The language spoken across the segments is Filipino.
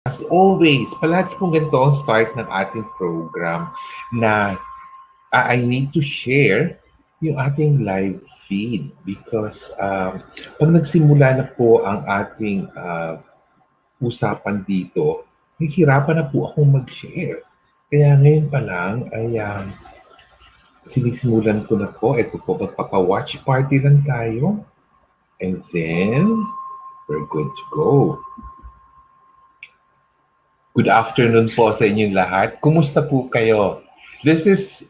As always, palagi pong ganito ang start ng ating program na I need to share yung ating live feed because pag nagsimula na po ang ating usapan dito, nahihirapan na po akong mag-share. Kaya ngayon pa lang ay sinisimulan ko na po. Ito po, magpapa-watch party lang tayo. And then, we're good to go. Good afternoon po sa inyong lahat. Kumusta po kayo? This is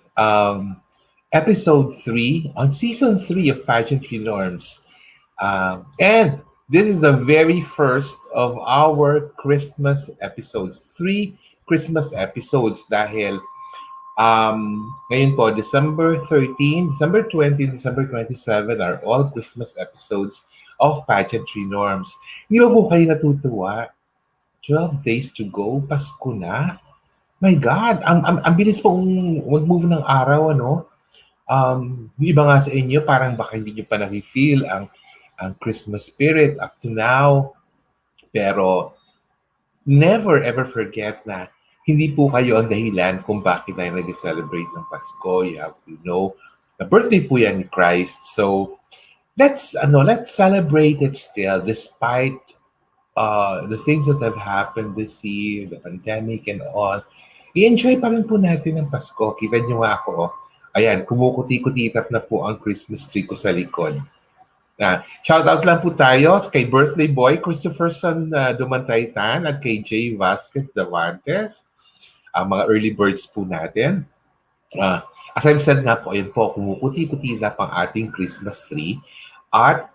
episode 3 on season 3 of Pageantry Norms. And this is the very first of our Christmas episodes. 3 Christmas episodes dahil ngayon po, December 13, December 20, December 27 are all Christmas episodes of Pageantry Norms. Hindi ba po kayo natutuwa? 12 days to go, Pasko na. My God, ang bilis pong mag-move ng araw, ano? Yung iba nga sa inyo, parang baka hindi nyo pa na-feel ang Christmas spirit up to now. Pero never ever forget na hindi po kayo ang dahilan kung bakit tayo nag-celebrate ng Pasko. You have to know, the birthday po yan ni Christ. So, let's celebrate it still despite the things that have happened this year, the pandemic and all. I-enjoy pa rin po natin ang Pasko. Kita nyo nga ako. Ayan, kumukuti-kutitap na po ang Christmas tree ko sa likod. Shout out lang po tayo kay birthday boy Christopherson Dumantaytan at kay Jay Vasquez Davantes. Ang mga early birds po natin. As I've said nga po, ayan po, kumukuti-kutitap ang ating Christmas tree. At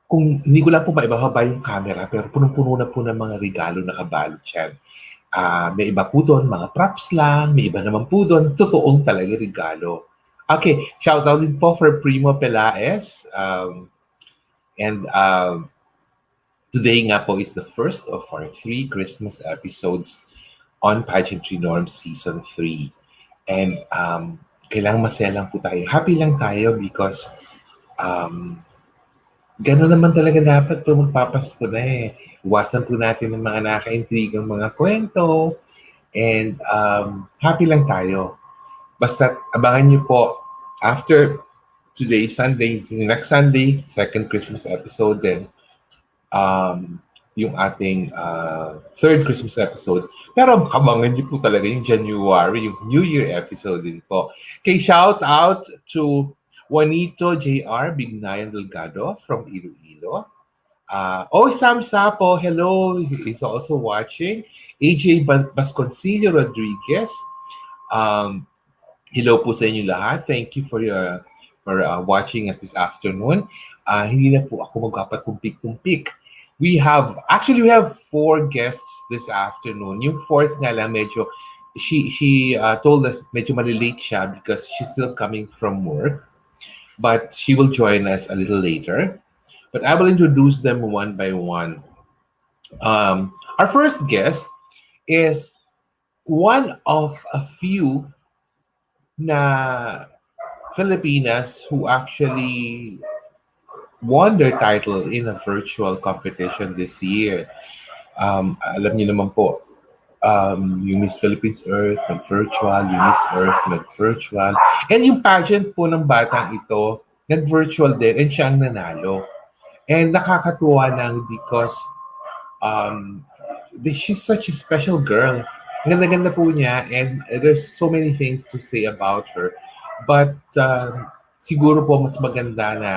kung hindi ko lang po maibababa yung camera, pero punong-puno na po ng mga regalo na kabalot yan. May iba po doon, mga props lang. May iba naman po doon, totoong talaga regalo. Okay, shout out din po for Primo Pelaez. And today nga po is the first of our 3 Christmas episodes on Pageantry Norms Season 3. And kailangan masaya lang po tayo. Happy lang tayo because gano'n naman talaga dapat po magpapasko na eh. Iwasan po natin ng mga nakaka-intrigang mga kwento. And happy lang tayo. Basta abangan niyo po after today, Sunday, next Sunday, second Christmas episode, then yung ating third Christmas episode. Pero abangan niyo po talaga yung January, yung New Year episode din po. Okay, shout out to Juanito J.R. Bignayan Delgado from Iloilo. Sam Sapo, hello. He's also watching. AJ Basconcillo Rodriguez. Hello po sa inyo lahat. Thank you for watching us this afternoon. Hindi na po ako magpapatumpik-tumpik. We have 4 guests this afternoon. Yung fourth nga lang medyo, she told us medyo malilate siya because she's still coming from work. But she will join us a little later. But I will introduce them one by one. Our first guest is one of a few na Filipinas who actually won their title in a virtual competition this year. Alam niyo naman po, yung Miss Philippines Earth nag-virtual, yung Miss Earth nag-virtual. And yung pageant po ng batang ito, nag-virtual din and siya ang nanalo. And nakakatuwa lang because she's such a special girl. Ganda-ganda po niya and there's so many things to say about her. But siguro po mas maganda na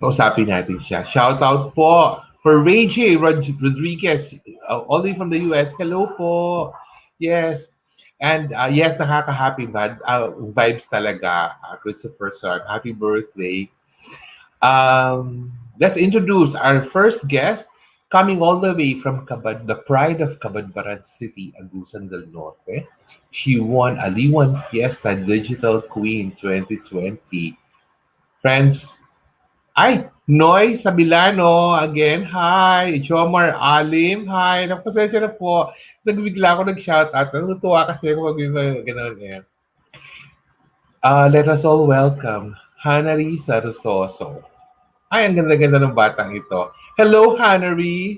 kausapin natin siya. Shout out po for Ray J. Rodriguez, all the way from the US. Hello po. Yes. And yes, nakaka-happy vibes talaga, Christopher Son. Happy birthday. Let's introduce our first guest, coming all the way from the pride of Cabadbaran City, Agusan del Norte. She won Aliwan Fiesta Digital Queen 2020. Friends, Noy Sabilano, again, hi. Jomar Alim, hi. Nagpasensya na po. Nagbigla ako nag-shoutout. Natutuwa kasi ako gano'n eh. Let us all welcome Jannarie Zarzoso. Ay, ang ganda-ganda ng batang ito. Hello, Jannarie.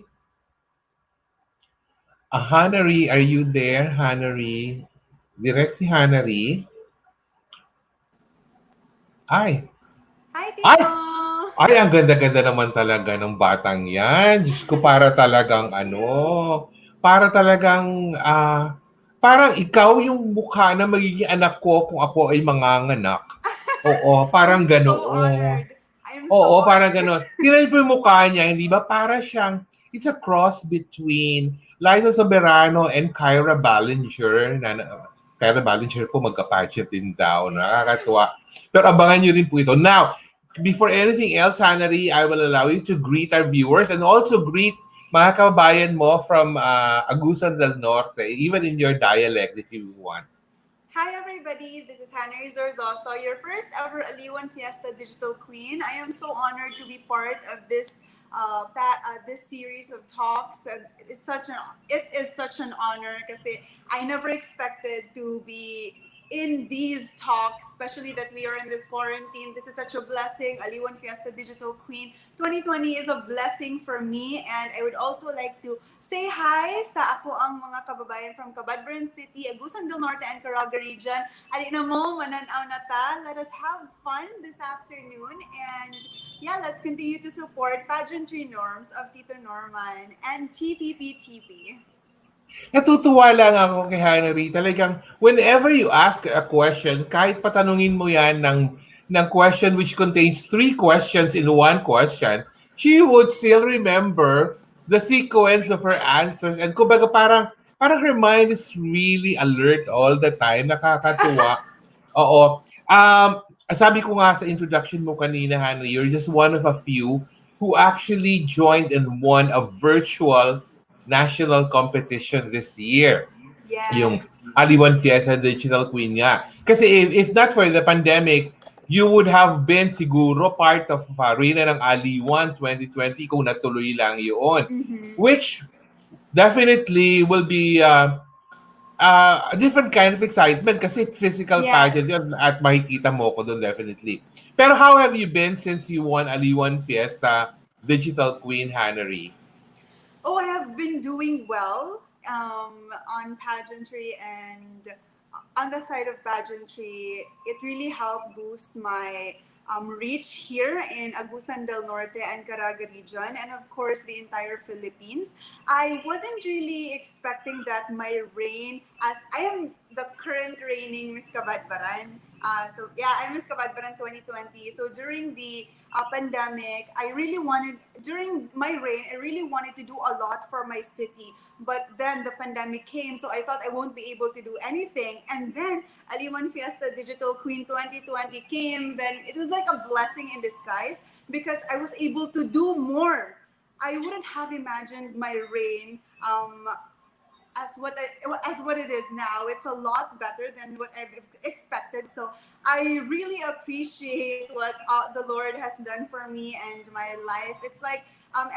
Jannarie, are you there, Jannarie? Direct si Jannarie. Ay, Hi, ay, Tito! ay, ang ganda-ganda naman talaga ng batang yan. Diyos ko, para talagang Thank ano, you. para talagang, parang ikaw yung mukha na magiging anak ko kung ako ay manganganak. Oo, parang I'm so ganoon. honored. I'm so Oo, parang honored. gano'n. Tingnan mo yung mukha niya, hindi ba? Para siyang, it's a cross between Liza Soberano and Kyra Ballinger. Kyra Ballinger po magka-pageant din daw. Nakakatuwa. Pero abangan niyo rin po ito. Now, before anything else, Jannarie, I will allow you to greet our viewers and also greet mga kababayan mo from Agusan del Norte, even in your dialect if you want. Hi, everybody. This is Jannarie Zarzoso, your first ever Aliwan Fiesta Digital Queen. I am so honored to be part of this series of talks. And it is such an honor because I never expected to be in these talks, especially that we are in this quarantine. This is such a blessing. Aliwan Fiesta Digital Queen 2020 is a blessing for me, and I would also like to say hi sa ako ang mga kababayan from Cabadbaran City, Agusan del Norte, and Caraga region. Ali na mo, mananaw na ta. Let us have fun this afternoon, and yeah, let's continue to support pageantry norms of Tito Norman and TPPTV. Natutuwa lang ako kay Jannarie. Talagang whenever you ask a question, kahit patanungin mo yan ng question which contains three questions in one question, she would still remember the sequence of her answers. And kumbaga parang her mind is really alert all the time. Nakakatuwa. Oo. Sabi ko nga sa introduction mo kanina, Henry, you're just one of a few who actually joined and won a virtual national competition this year. Yung Yes. Aliwan Fiesta Digital Queen nga. Kasi if not for the pandemic, you would have been siguro part of Reyna ng Aliwan 2020 kung natuloy lang yun. Mm-hmm. Which definitely will be a different kind of excitement kasi physical Yes. pageant yun at makikita mo ko doon definitely. Pero how have you been since you won Aliwan Fiesta Digital Queen, Jannarie? Oh, I have been doing well on pageantry, and on the side of pageantry, it really helped boost my reach here in Agusan del Norte and Caraga region, and of course the entire Philippines. I wasn't really expecting that my reign, as I am the current reigning Miss Kabadbaran. So yeah, I'm Miss Kabadbaran 2020. So during the pandemic, during my reign, I really wanted to do a lot for my city. But then the pandemic came, so I thought I won't be able to do anything. And then Aliwan Fiesta Digital Queen 2020 came, then it was like a blessing in disguise because I was able to do more. I wouldn't have imagined my reign as what it is now. It's a lot better than what I've expected. So I really appreciate what the Lord has done for me and my life. It's like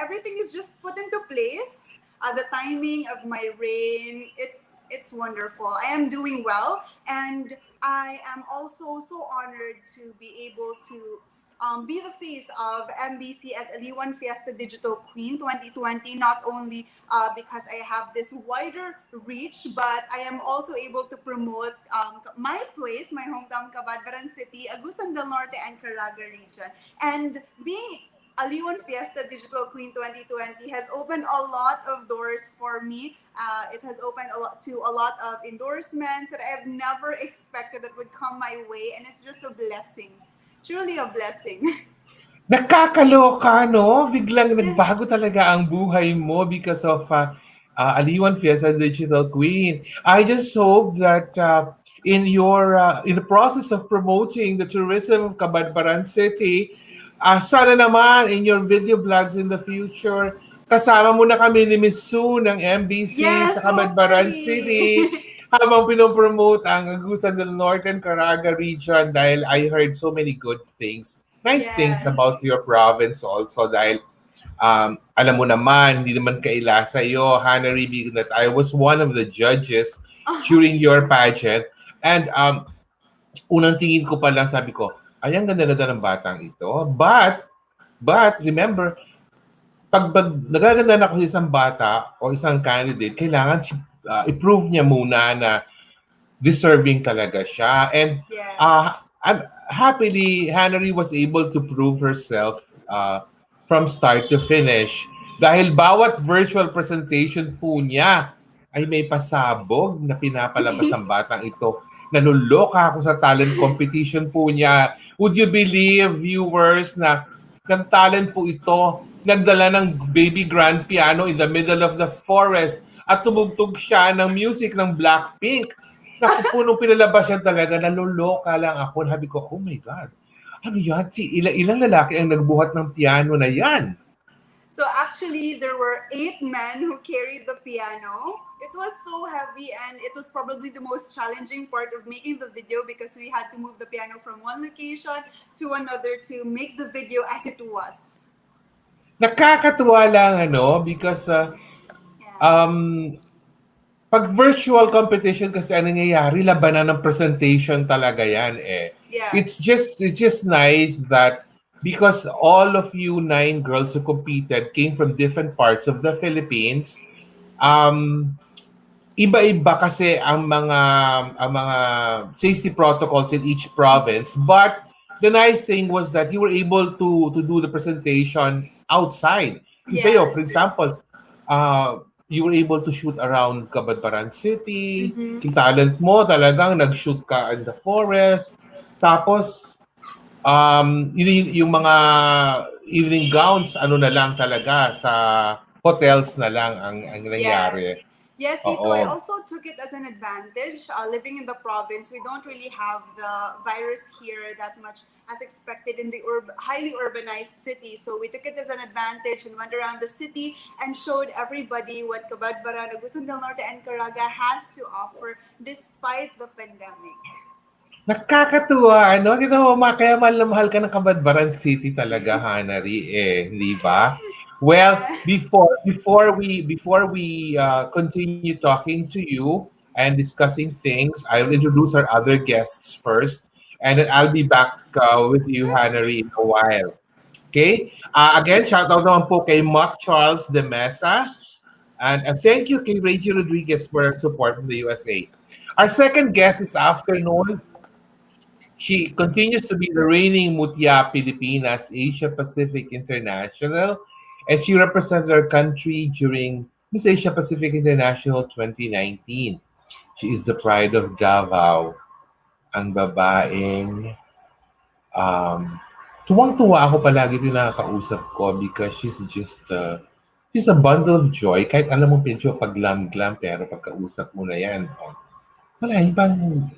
everything is just put into place. The timing of my reign, it's wonderful. I am doing well, and I am also so honored to be able to be the face of MBC as Aliwan Fiesta Digital Queen 2020, not only because I have this wider reach, but I am also able to promote my place, my hometown, Cabadbaran City, Agusan del Norte, and Caraga region. And being Aliwan Fiesta Digital Queen 2020 has opened a lot of doors for me. It has opened a lot of endorsements that I have never expected that would come my way, and it's just a blessing. Truly a blessing. Nakakaloka, no? Biglang Yes. nagbago talaga ang buhay mo because of Aliwan Fiesta Digital Queen. I just hope that in the process of promoting the tourism of Cabadbaran City, sana naman in your video vlogs in the future, kasama mo na kami ni Miss Sue ng MBC Yes, sa Cabadbaran City hopefully. habang pinopromote ang Agusan del Norte and Caraga region dahil I heard so many good things, nice things Yes. about your province also dahil alam mo naman, hindi naman kaila sa iyo, Jannarie, that I was one of the judges Uh-huh. during your pageant. And unang tingin ko pa lang, sabi ko, ay, ang ganda-ganda ng batang ito. But But remember, pag nagaganda na ako sa isang bata o isang candidate, kailangan i-prove niya muna na deserving talaga siya. And Yes. happily, Jannarie was able to prove herself from start to finish. Dahil bawat virtual presentation po niya ay may pasabog na pinapalabas ang batang ito. Naluloka ako sa talent competition po niya. Would you believe, viewers, na ng talent po ito, nagdala ng baby grand piano in the middle of the forest at tumugtog siya ng music ng Blackpink. Naku po, nung pinalabas yan talaga, naluloka lang ako. Sabi ko, oh my God, ano yan? Ilang lalaki ang nagbuhat ng piano na yan? So actually, there were 8 men who carried the piano. It was so heavy, and it was probably the most challenging part of making the video because we had to move the piano from one location to another to make the video as it was. Nakakatuwa lang, because Yeah. pag virtual competition kasi ang nangyayari, labanan ng presentation talaga yan eh. Yes. It's just nice that because all of you 9 girls who competed came from different parts of the Philippines, um, iba-iba kasi ang mga safety protocols in each province, but the nice thing was that you were able to do the presentation outside. Yung sa'yo, for Yes. example, you were able to shoot around Cabadbaran City. Mhm. Yung talent mo talagang nag-shoot ka in the forest. Tapos yung mga evening gowns, ano na lang talaga sa hotels na lang ang Yes. nangyari. Yes, Tito, I Oo. also took it as an advantage. Living in the province, we don't really have the virus here that much as expected in the highly urbanized city. So we took it as an advantage and went around the city and showed everybody what Cabadbaran, Agusan del Norte, and Caraga has to offer despite the pandemic. Nakakatuwa, ano? Kita mo, kaya mahal ka ng Kabadbaran City talaga, Jannarie, hindi ba? Well, Yeah. before we continue talking to you and discussing things, I will introduce our other guests first, and then I'll be back with you, Jannarie, in a while. Okay? Again, shout out naman po kay Mark Charles de Mesa, and thank you kay Reggie Rodriguez for her support from the USA. Our second guest this afternoon, she continues to be the reigning Mutya Pilipinas Asia Pacific International, and she represented our country during Miss Asia Pacific International 2019. She is the pride of Davao, ang babaeng tuwang-tuwa ako palagi din nakakausap ko because she's a bundle of joy. Kahit alam mo medyo paglam-glam, pero pagkausap mo na yan, wala, ibang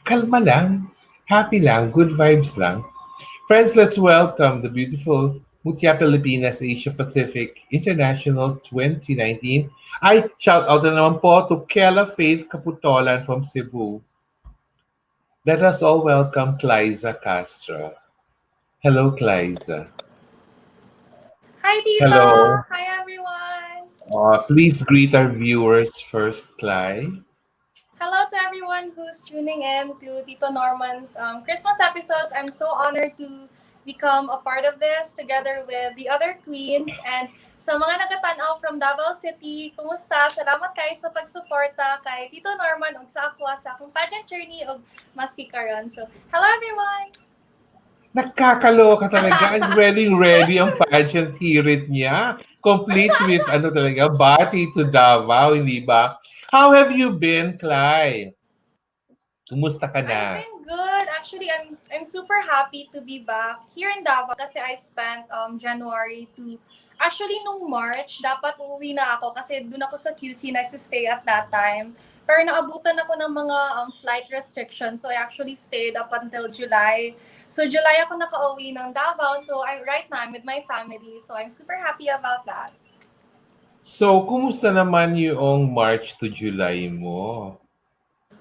kalma lang, happy lang, good vibes lang. Friends, let's welcome the beautiful Mutya Pilipinas Asia Pacific International 2019. I shout out na naman po to Kela Faith Kaputolan from Cebu. Let us all welcome Klyza Castro. Hello, Klyza. Hi, Hello. Tita! Hi, everyone! Please greet our viewers first, Cly. Hello to everyone who's tuning in to Tito Norman's Christmas episodes. I'm so honored to become a part of this together with the other queens. And sa mga nagatanaw from Davao City, kumusta? Salamat kayo sa pagsuporta kay Tito Norman ug sa ako sa akong pageant journey ug maski karon. So, hello everyone! Nakakaloka talaga. And ready ang pageant hirit niya. Complete with talaga, bati to Davao, hindi ba? How have you been, Cly? Kumusta ka na? I've been good. Actually, I'm super happy to be back here in Davao kasi I spent January to actually nung March dapat uuwi na ako kasi doon ako sa QC nagsi-stay at that time. Pero naabutan ako ng mga flight restrictions, so I actually stayed up until July. So July ako nakauwi ng Davao, so right now I'm with my family, so I'm super happy about that. So, kumusta naman yung March to July mo?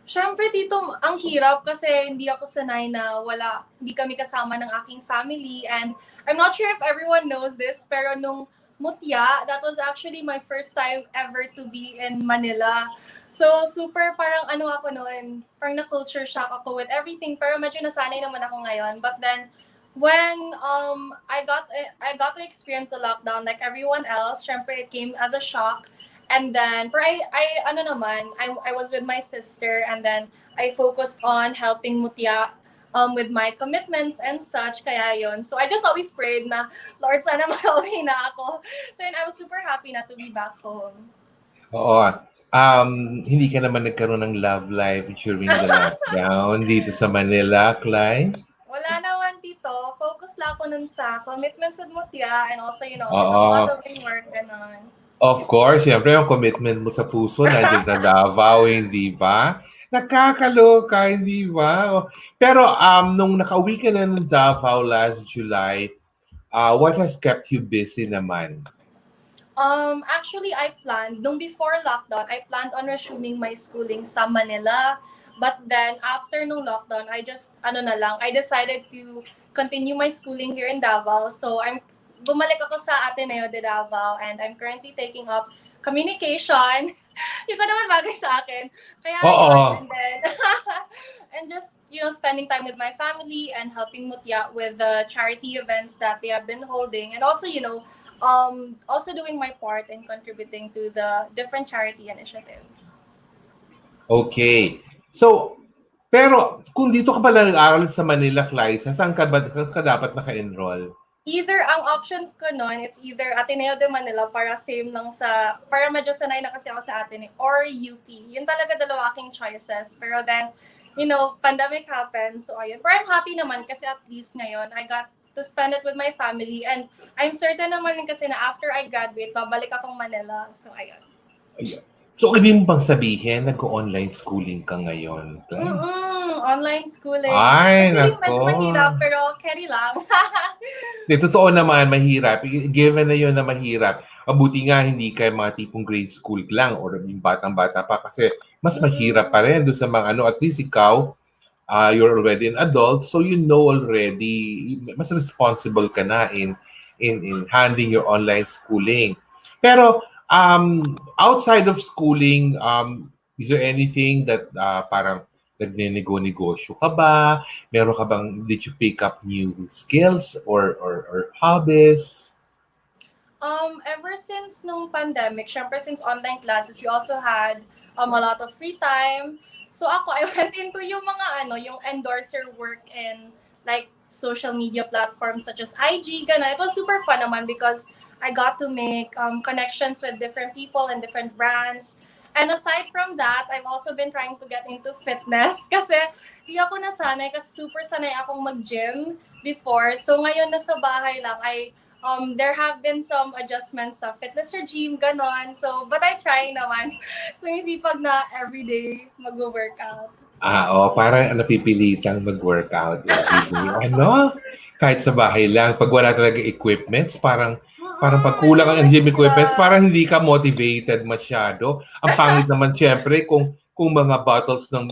Siyempre dito, ang hirap kasi hindi ako sanay na hindi kami kasama ng aking family. And I'm not sure if everyone knows this, pero nung Mutya, that was actually my first time ever to be in Manila. So, super parang ako noon, parang na-culture shock ako with everything. Pero medyo nasanay naman ako ngayon. But then, When I got to experience the lockdown like everyone else, syempre it came as a shock. And then pero I ano naman, I was with my sister, and then I focused on helping Mutya with my commitments and such, kaya yon. So I just always prayed na, Lord, sana makauwi na ako. So yun, I was super happy na to be back home. Oo. Hindi ka naman nagkaroon ng love life during the lockdown dito sa Manila, Cly? Wala naman dito. Focus lang ako nun sa commitments with Mutya and also, with the Oo. modeling work, ganon. Of course, siyempre yung commitment mo sa puso nandiyan sa Davao, hindi ba? Nakakaloka, hindi ba? Pero nung nakauwi ka na ng Davao last July, what has kept you busy naman? Actually, nung before lockdown, I planned on resuming my schooling sa Manila. But then, after nung lockdown, I decided to continue my schooling here in Davao. So, bumalik ako sa Ateneo de Davao, and I'm currently taking up communication. Yung ko naman bagay sa akin. Kaya yun, Oo. and then, and just, spending time with my family and helping Mutya with the charity events that they have been holding. And also, also doing my part in contributing to the different charity initiatives. Okay. So, pero kung dito ka pala nag-aaral sa Manila, Klyza, saan ka dapat naka-enroll? Either ang options ko noon, it's either Ateneo de Manila para medyo sanay na kasi ako sa Ateneo, or UP. Yun talaga dalawa aking choices. Pero then, pandemic happened. So ayun. Pero I'm happy naman kasi at least ngayon, I got to spend it with my family. And I'm certain naman kasi na after I graduate, babalik akong Manila. So ayun. So, ibig mo bang sabihin, nag-online schooling ka ngayon, Cly? Online schooling. Ay, Actually, nako. medyo mahirap, pero carry lang. Totoo naman, mahirap. Given na yun na mahirap, mabuti nga hindi ka mga tipong grade school lang or yung batang-bata pa kasi mas mahirap pa rin doon sa mga at least ikaw, you're already an adult, so you know already, mas responsible ka na in handling your online schooling. Pero, outside of schooling, is there anything that parang nagne-negosyo ka ba? Meron ka bang, did you pick up new skills or hobbies? Ever since nung pandemic, syempre since online classes, we also had a lot of free time. So ako, I went into yung yung endorser work in like social media platforms such as IG, gana. It was super fun naman because I got to make connections with different people and different brands. And aside from that, I've also been trying to get into fitness kasi di ako nasanay kasi super sanay akong mag-gym before. So ngayon nasa bahay lang, there have been some adjustments sa fitness regime, ganon. So, but I try naman. Sumisipag na everyday mag-workout. Parang napipilitang mag-workout everyday. Kahit sa bahay lang. Pag wala talaga equipments, parang pag kulang ang gym equipments, parang hindi ka motivated masyado. Ang pangit naman siyempre kung mga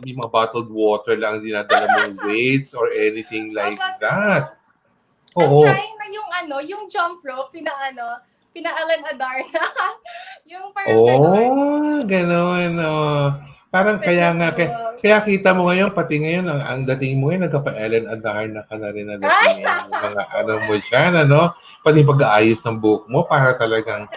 yung mga bottled water lang dinadala mong weights or anything like that. I'm trying na yung jump rope, pina-Alan Adarna. Yung parang ganon. Parang kaya nga, kaya kita mo ngayon, pati ngayon, ang dating mo ngayon, nagkapa-Ellen Adarna ka na rin na dating ngayon. Mga mo dyan, pati pag-aayos ng buhok mo, para talagang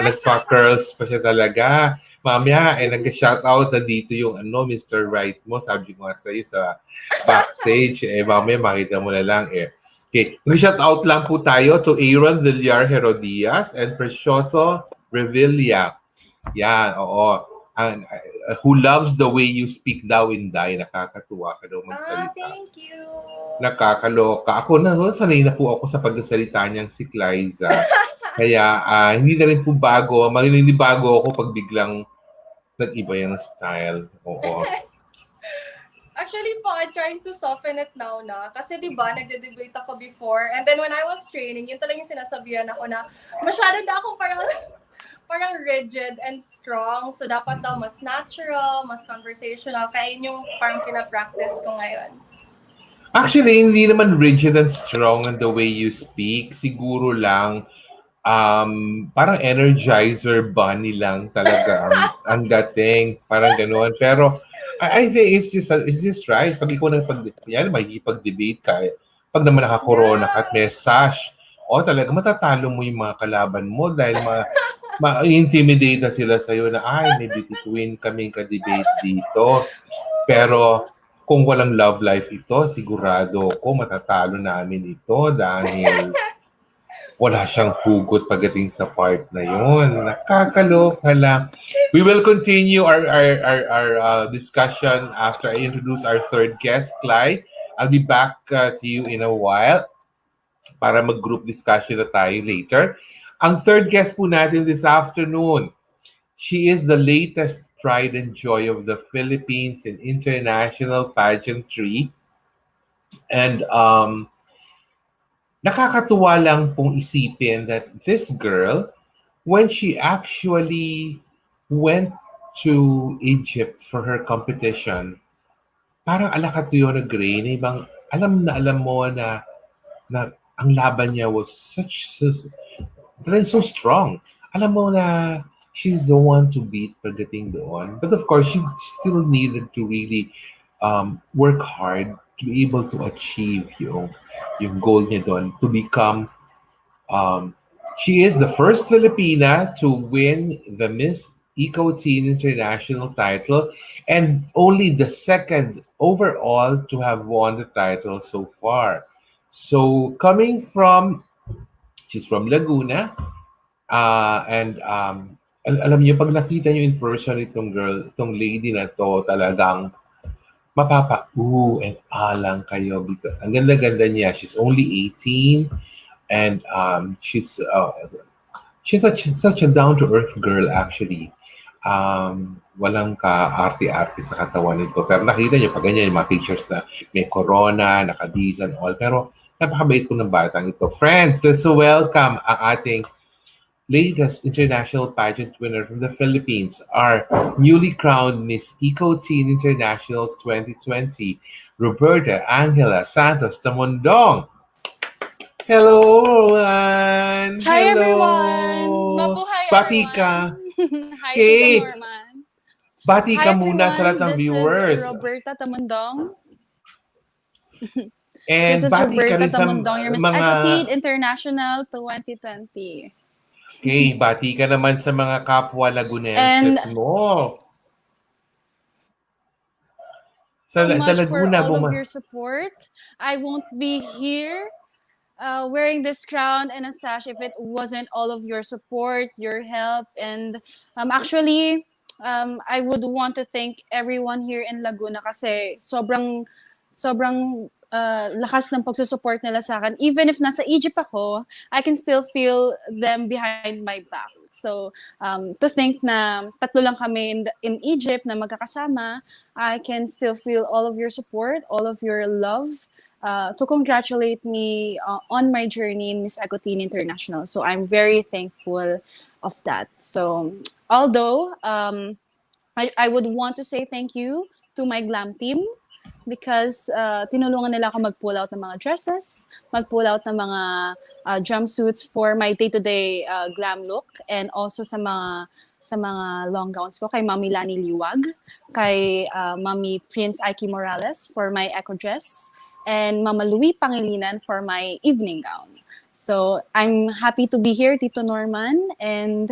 nagpa-curls pa siya talaga. Mamaya, nag-shoutout na dito yung Mr. Right mo, sabi ko nga sa'yo sa backstage, mamaya makita mo na lang Okay, nag-shoutout lang po tayo to Aaron Villar Herodias and Precioso Revilla. Yan, oo. Who loves the way you speak daw, Inday. Nakakatuwa ka daw magsalita. Thank you. Nakakaloka. Ako sanay na po ako sa pagsasalita niyang si Klyza. Kaya hindi na rin po bago. Bago ako pag biglang nag-iba yung style. Oo. Actually po, I'm trying to soften it now na. Kasi diba, nagde-debate ako before. And then when I was training, yun talaga yung sinasabihan ako na masyado na akong parang rigid and strong. So dapat daw mas natural, mas conversational. Kaya yun yung parang pina-practice ko ngayon. Actually, hindi naman rigid and strong in the way you speak. Siguro lang, parang energizer bunny lang talaga ang dating. Parang ganoon. Pero, I think it's just right. Pag ikaw makikipag-debate ka, Pag naman naka-corona ka at may sash, talaga matatalo mo yung mga kalaban mo dahil ma-intimidate na sila sa'yo na, ay, may beauty queen kaming ka-debate dito. Pero kung walang love life ito, sigurado ko matatalo namin ito dahil wala siyang hugot pagdating sa part na yun. Nakakaloka lang. We will continue our discussion after I introduce our third guest, Clyde. I'll be back to you in a while para mag-group discussion na tayo later. Ang third guest po natin this afternoon, she is the latest pride and joy of the Philippines in international pageantry. And nakakatuwa lang pong isipin that this girl, when she actually went to Egypt for her competition, parang alakatuyo na gray, na ibang alam na alam mo na ang laban niya was so strong. Alam mo na she's the one to beat pagdating doon. But of course, she still needed to really work hard to be able to achieve yung goal niya doon, to become she is the first Filipina to win the Miss Eco Teen International title and only the second overall to have won the title so far. So she's from Laguna, and alam niyo, pag nakita niyo in person itong lady na to, talagang and lang kayo because ang ganda-ganda niya. She's only 18 and she's such a down-to-earth girl actually. Walang ka-arte-arte sa katawan nito. Pero nakita niyo pag ganyan yung mga pictures na may corona, nakabisa and all. Pero napakabait po ng batang ito. Friends, let's welcome ang ating latest international pageant winner from the Philippines, our newly crowned Miss Eco Teen International 2020, Roberta Angela Santos Tamondong. Hello, Rowan! Hi, Hello! everyone! Mabuhay, Bati everyone! ka! Hi, Hey! Tita Norman! Bati Hi, ka muna sa lahat ng everyone! viewers. This is Roberta Tamondong. And This is bati ka Roberta rin sa Tamondong, your Miss mga... Eco Teen International 2020. Okay, bati ka naman sa mga kapwa Lagunenses mo. So much sa for Laguna, all of your support. I won't be here wearing this crown and a sash if it wasn't all of your support, your help, and actually, I would want to thank everyone here in Laguna kasi sobrang lakas ng pagsusupport nila sa akin. Even if nasa Egypt ako, I can still feel them behind my back. So, to think na tatlo lang kami in Egypt na magkakasama, I can still feel all of your support, all of your love, to congratulate me on my journey in Miss Eco Teen International. So, I'm very thankful of that. So, although I would want to say thank you to my glam team, because tinulungan nila ako mag-pull out ng mga dresses, mag-pull out ng mga jumpsuits for my day-to-day glam look, and also sa mga long gowns ko kay Mami Lani Liwag, kay Mami Prince Aiki Morales for my eco dress, and Mama Louie Pangilinan for my evening gown. So I'm happy to be here, Tito Norman, and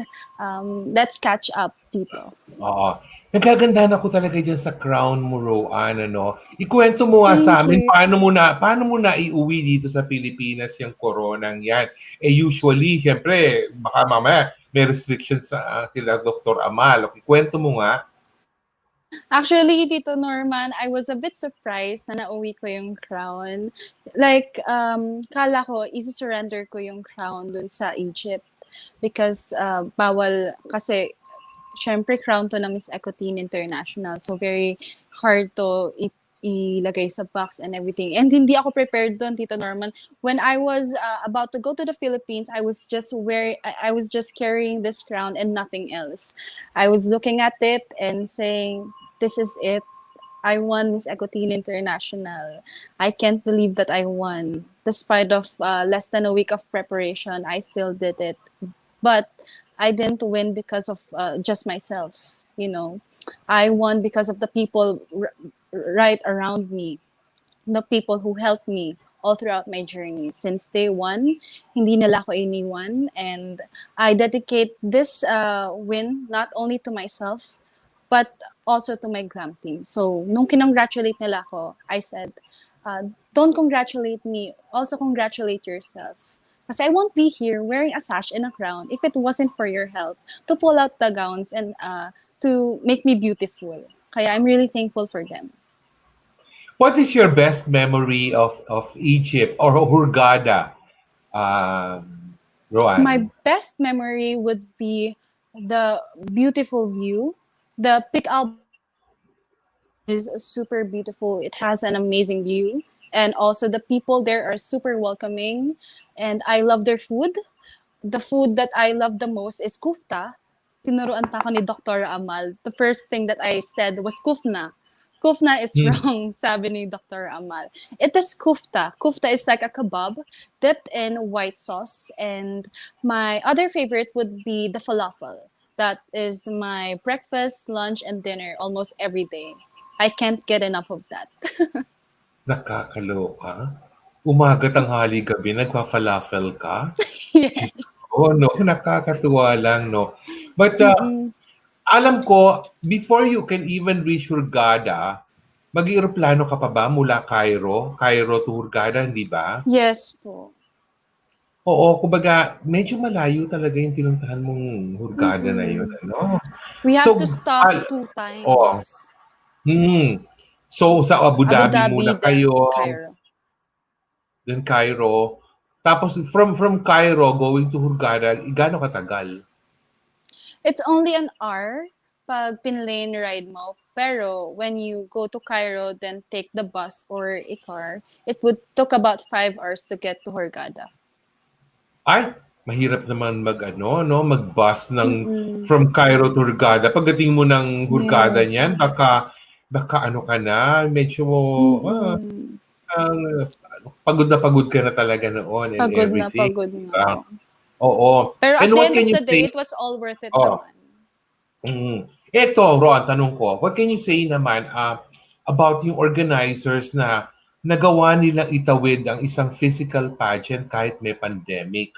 let's catch up, Tito. Oo. Nagagandahan ako talaga dyan sa crown mo, Rowan, ano. Ikwento mo nga sa amin, paano mo na iuwi dito sa Pilipinas yung coronang yan? Usually, syempre, baka mamaya may restrictions sila Dr. Amal. Ikwento mo nga. Actually, Tito Norman, I was a bit surprised na nauwi ko yung crown. Like, kala ko, isi-surrender ko yung crown dun sa Egypt. Because bawal, kasi syempre crown to na Miss Eco Teen International. So very hard to ilagay sa box and everything. And hindi ako prepared doon, Tito Norman. When I was about to go to the Philippines, I was just carrying this crown and nothing else. I was looking at it and saying, this is it. I won Miss Eco Teen International. I can't believe that I won. Despite of less than a week of preparation, I still did it. But I didn't win because of just myself, you know. I won because of the people right around me, the people who helped me, all throughout my journey. Since day one, hindi nila ako iniwan. And I dedicate this win not only to myself, but also to my glam team. So, nung kinongratulate nila ako, I said, don't congratulate me, also congratulate yourself. Kasi I won't be here wearing a sash and a crown if it wasn't for your help to pull out the gowns and to make me beautiful. Kaya I'm really thankful for them. What is your best memory of Egypt or Hurghada, Roan? My best memory would be the beautiful view. The Pic Album is super beautiful. It has an amazing view. And also the people there are super welcoming. And I love their food. The food that I love the most is kufta. Tinuruan pa ako ni Dr. Amal. The first thing that I said was kufna. Kufna is wrong, sabi ni Dr. Amal. It is kufta. Kufta is like a kebab dipped in white sauce. And my other favorite would be the falafel. That is my breakfast, lunch, and dinner almost every day. I can't get enough of that. Nakakaloka. Umaga, tanghali, gabi, nagpa-falafel ka? Yes. Oh, no, nakakatuwa lang, no? But Mm-mm. alam ko, before you can even reach Hurghada, mag-aeroplano ka pa ba mula Cairo? Cairo to Hurghada, hindi ba? Yes po. Oo, kumbaga, medyo malayo talaga yung pinuntahan mong Hurghada na yun, ano? We have So, to stop 2 times. Oo. So, sa Abu Abu Dhabi Dhabi, muna then kayo, Cairo. then Cairo. Tapos, from Cairo going to Hurghada, gaano katagal? It's only an hour pag pinlane ride mo. Pero when you go to Cairo, then take the bus or a car, it would took about 5 hours to get to Hurghada. Ay, mahirap naman mag-bus from Cairo to Hurghada. Pagdating mo ng Hurghada Yes. niyan, baka ano ka na, medyo pagod ka na talaga noon and Pagod na everything. pagod nga. Oo. Pero at And the what end can of you the day, say? it was all worth it Oh. naman. Ito, Ron, tanong ko, what can you say naman about yung organizers na nagawa nilang itawid ang isang physical pageant kahit may pandemic?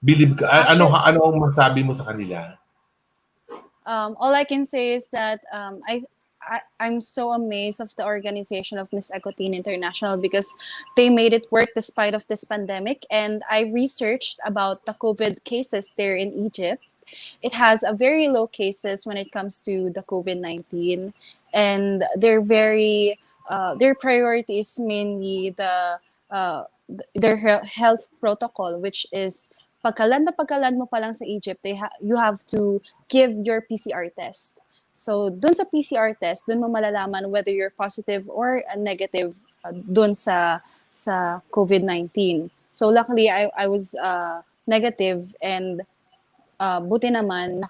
Believe ka, ano Actually, ang masabi mo sa kanila? all I can say is that I'm so amazed of the organization of Miss Ecotin International because they made it work despite of this pandemic. And I researched about the COVID cases there in Egypt. It has a very low cases when it comes to the COVID-19, and they're very their priority is mainly their health protocol, which is pagkaland mo pa lang sa Egypt, you have to give your PCR test. So, dun sa PCR test, dun mo malalaman whether you're positive or negative dun sa COVID-19. So, luckily, I was negative, and buti naman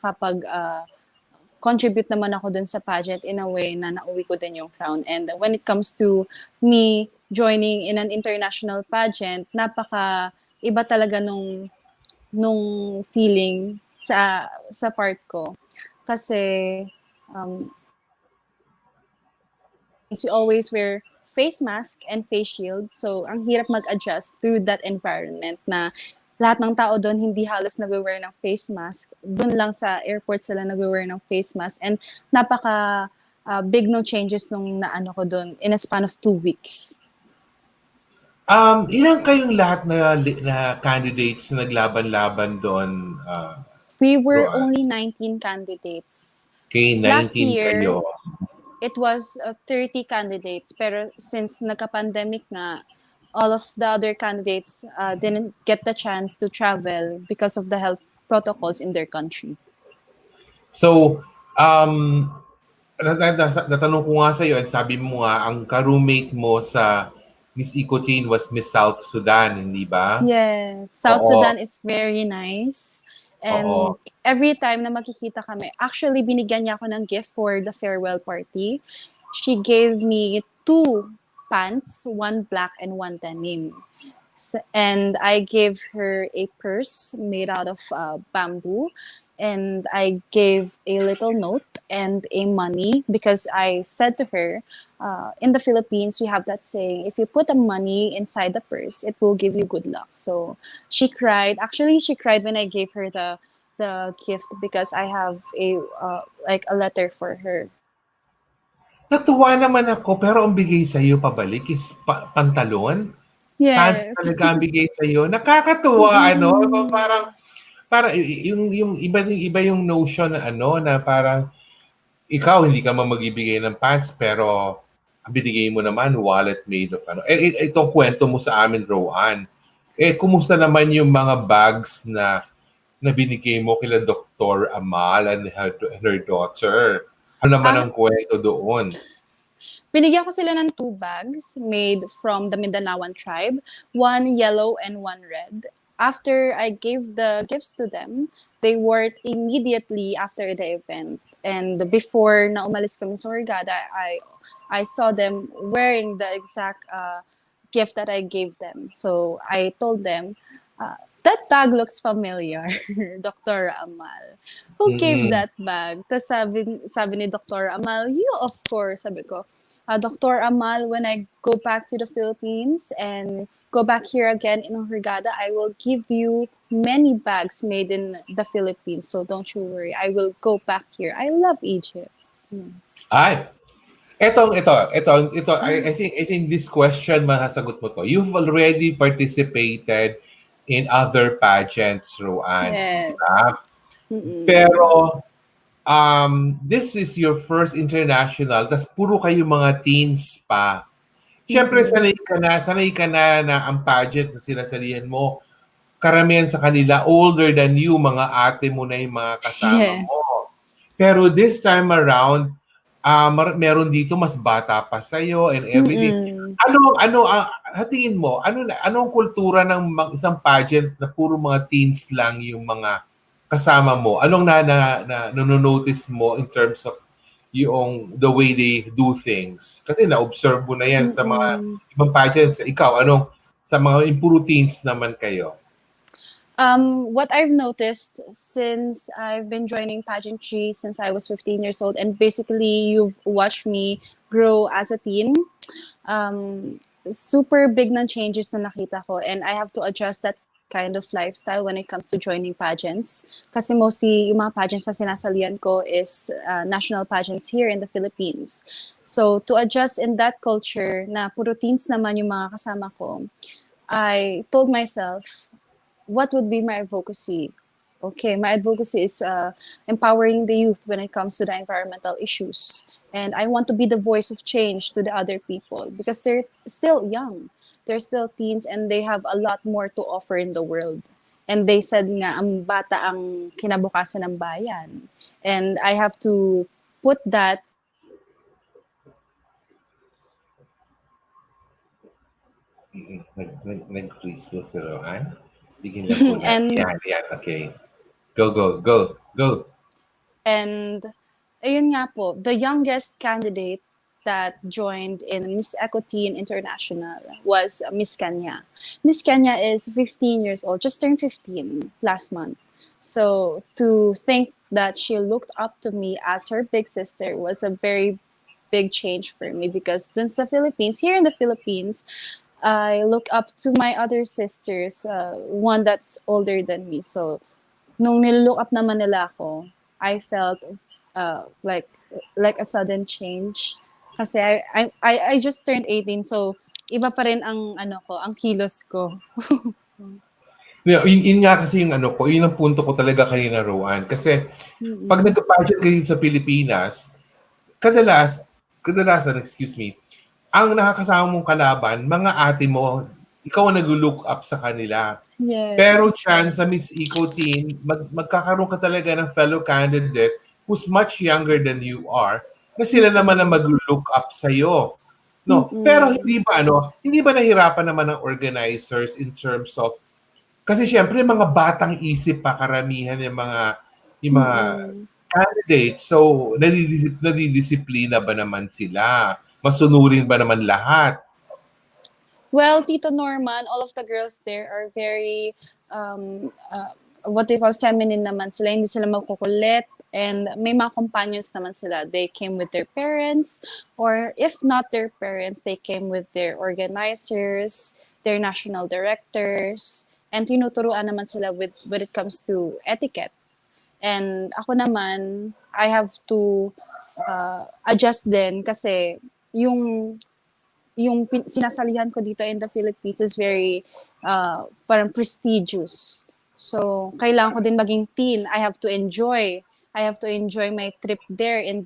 contribute naman ako dun sa pageant in a way na nauwi ko din yung crown. And when it comes to me joining in an international pageant, napaka iba talaga nung feeling sa part ko. Kasi we always wear face mask and face shield. So, ang hirap mag-adjust through that environment na lahat ng tao doon hindi halos nagwe-wear ng face mask. Doon lang sa airport sila nagwe-wear ng face mask. And napaka big no changes nung naano ko doon in a span of 2 weeks. Ilang kayong lahat na candidates na naglaban-laban doon? We were Roan? only 19 candidates. Okay, 19 Last year, kayo. it was 30 candidates. Pero since nagka-pandemic nga, all of the other candidates didn't get the chance to travel because of the health protocols in their country. So, natanong ko nga sa'yo at sabi mo nga, ang ka-roommate mo sa Miss Ecotin was Miss South Sudan, hindi ba? Yes. South Oo. Sudan is very nice. And every time na magkikita kami, actually binigyan niya ako ng gift for the farewell party. She gave me 2 pants, 1 black and 1 denim. And I gave her a purse made out of bamboo. and I gave a little note and a money because I said to her, in the Philippines, we have that saying, if you put a money inside the purse, it will give you good luck. So she cried. Actually, she cried when I gave her the gift because I have a like a letter for her. Natuwa naman ako, pero ang bigay sa'yo pabalik is pantalon? Pants Yes. talaga ang bigay sa'yo? Nakakatuwa, ano? Mm-mm. Parang yung iba yung notion na ano, na parang ikaw hindi ka man magbibigay ng pants, pero ang binigay mo naman, wallet made of ano. Itong kwento mo sa amin, Rowan. Kumusta naman yung mga bags na binigay mo kila Dr. Amal and her daughter? Ano naman Ah, ang kwento doon? Binigyan ko sila ng 2 bags made from the Mindanaoan tribe, one yellow and one red. After I gave the gifts to them, they wore it immediately after the event. And before na umalis kami sa Hurgada, I saw them wearing the exact gift that I gave them. So I told them, that bag looks familiar, Dr. Amal. Who gave Mm-mm. that bag? Tapos sabi ni Dr. Amal, you of course, sabi ko. Dr. Amal, when I go back to the Philippines and go back here again in Hurgada, I will give you many bags made in the Philippines. So don't you worry. I will go back here. I love Egypt. Ay, ito, I think this question masasagot mo to. You've already participated in other pageants, Roan. Di Yes. ba? Mm-mm. Pero this is your first international, tas puro kayo mga teens pa. Siyempre, Mm-mm. sanay ka na na ang pageant na sinasalihan mo, karamihan sa kanila older than you, mga ate mo na yung mga kasama Yes. mo. Pero this time around, meron dito mas bata pa sa'yo and everything. Mm-mm. Tingin mo, anong kultura ng isang pageant na puro mga teens lang yung mga kasama mo? Anong nanonotice mo in terms of yung the way they do things? Kasi na-observe mo na yan sa mga Mm-mm. ibang pageants. Ikaw, sa mga puro teens naman kayo? What I've noticed since I've been joining pageantry since I was 15 years old, and basically you've watched me grow as a teen, super big na changes na nakita ko, and I have to adjust that kind of lifestyle when it comes to joining pageants. Kasi mostly yung mga pageants na sinasalian ko is national pageants here in the Philippines. So to adjust in that culture na puro teens naman yung mga kasama ko, I told myself, what would be my advocacy? Okay, my advocacy is empowering the youth when it comes to the environmental issues. And I want to be the voice of change to the other people because they're still young. They're still teens and they have a lot more to offer in the world. And they said nga, ang bata ang kinabukasan ng bayan. And I have to put that. Nag-freeze po si Rohan. Bigyan lang po natin. And Yan. Okay. Go. And ayun nga po, the youngest candidate that joined in Miss Ecoteen International was Miss Kenya. Miss Kenya is 15 years old, just turned 15 last month. So to think that she looked up to me as her big sister was a very big change for me because dun sa Philippines, here in the Philippines, I look up to my other sisters, one that's older than me. So nung nilook up naman nila ako, I felt like a sudden change. Kasi I just turned 18, so iba pa rin ang ang kilos ko. Yun nga kasi yung yun ang punto ko talaga kanina, Rowan. Kasi pag Mm-mm. nagpa-pageant kayo sa Pilipinas, kadalasan, excuse me, ang nakakasama mong kalaban, mga ate mo, ikaw ang nag-look up sa kanila. Yes. Pero Chan, sa Miss Eco Team, magkakaroon ka talaga ng fellow candidate who's much younger than you are, na sila naman ang mag-look up sa'yo. No? Mm-mm. Pero hindi ba nahirapan naman ng organizers in terms of, kasi syempre mga batang isip pa karamihan yung mga Mm-mm. candidates. So, nadidisiplina ba naman sila? Masunurin ba naman lahat? Well, Tito Norman, all of the girls there are very what do you call, feminine naman sila. Hindi sila magkukulit. And may mga companions naman sila. They came with their parents, or if not their parents, they came with their organizers, their national directors, and tinuturuan naman sila with when it comes to etiquette. And ako naman, I have to adjust din kasi yung sinasalihan ko dito in the Philippines is very parang prestigious. So, kailangan ko din maging teen. I have to enjoy my trip there in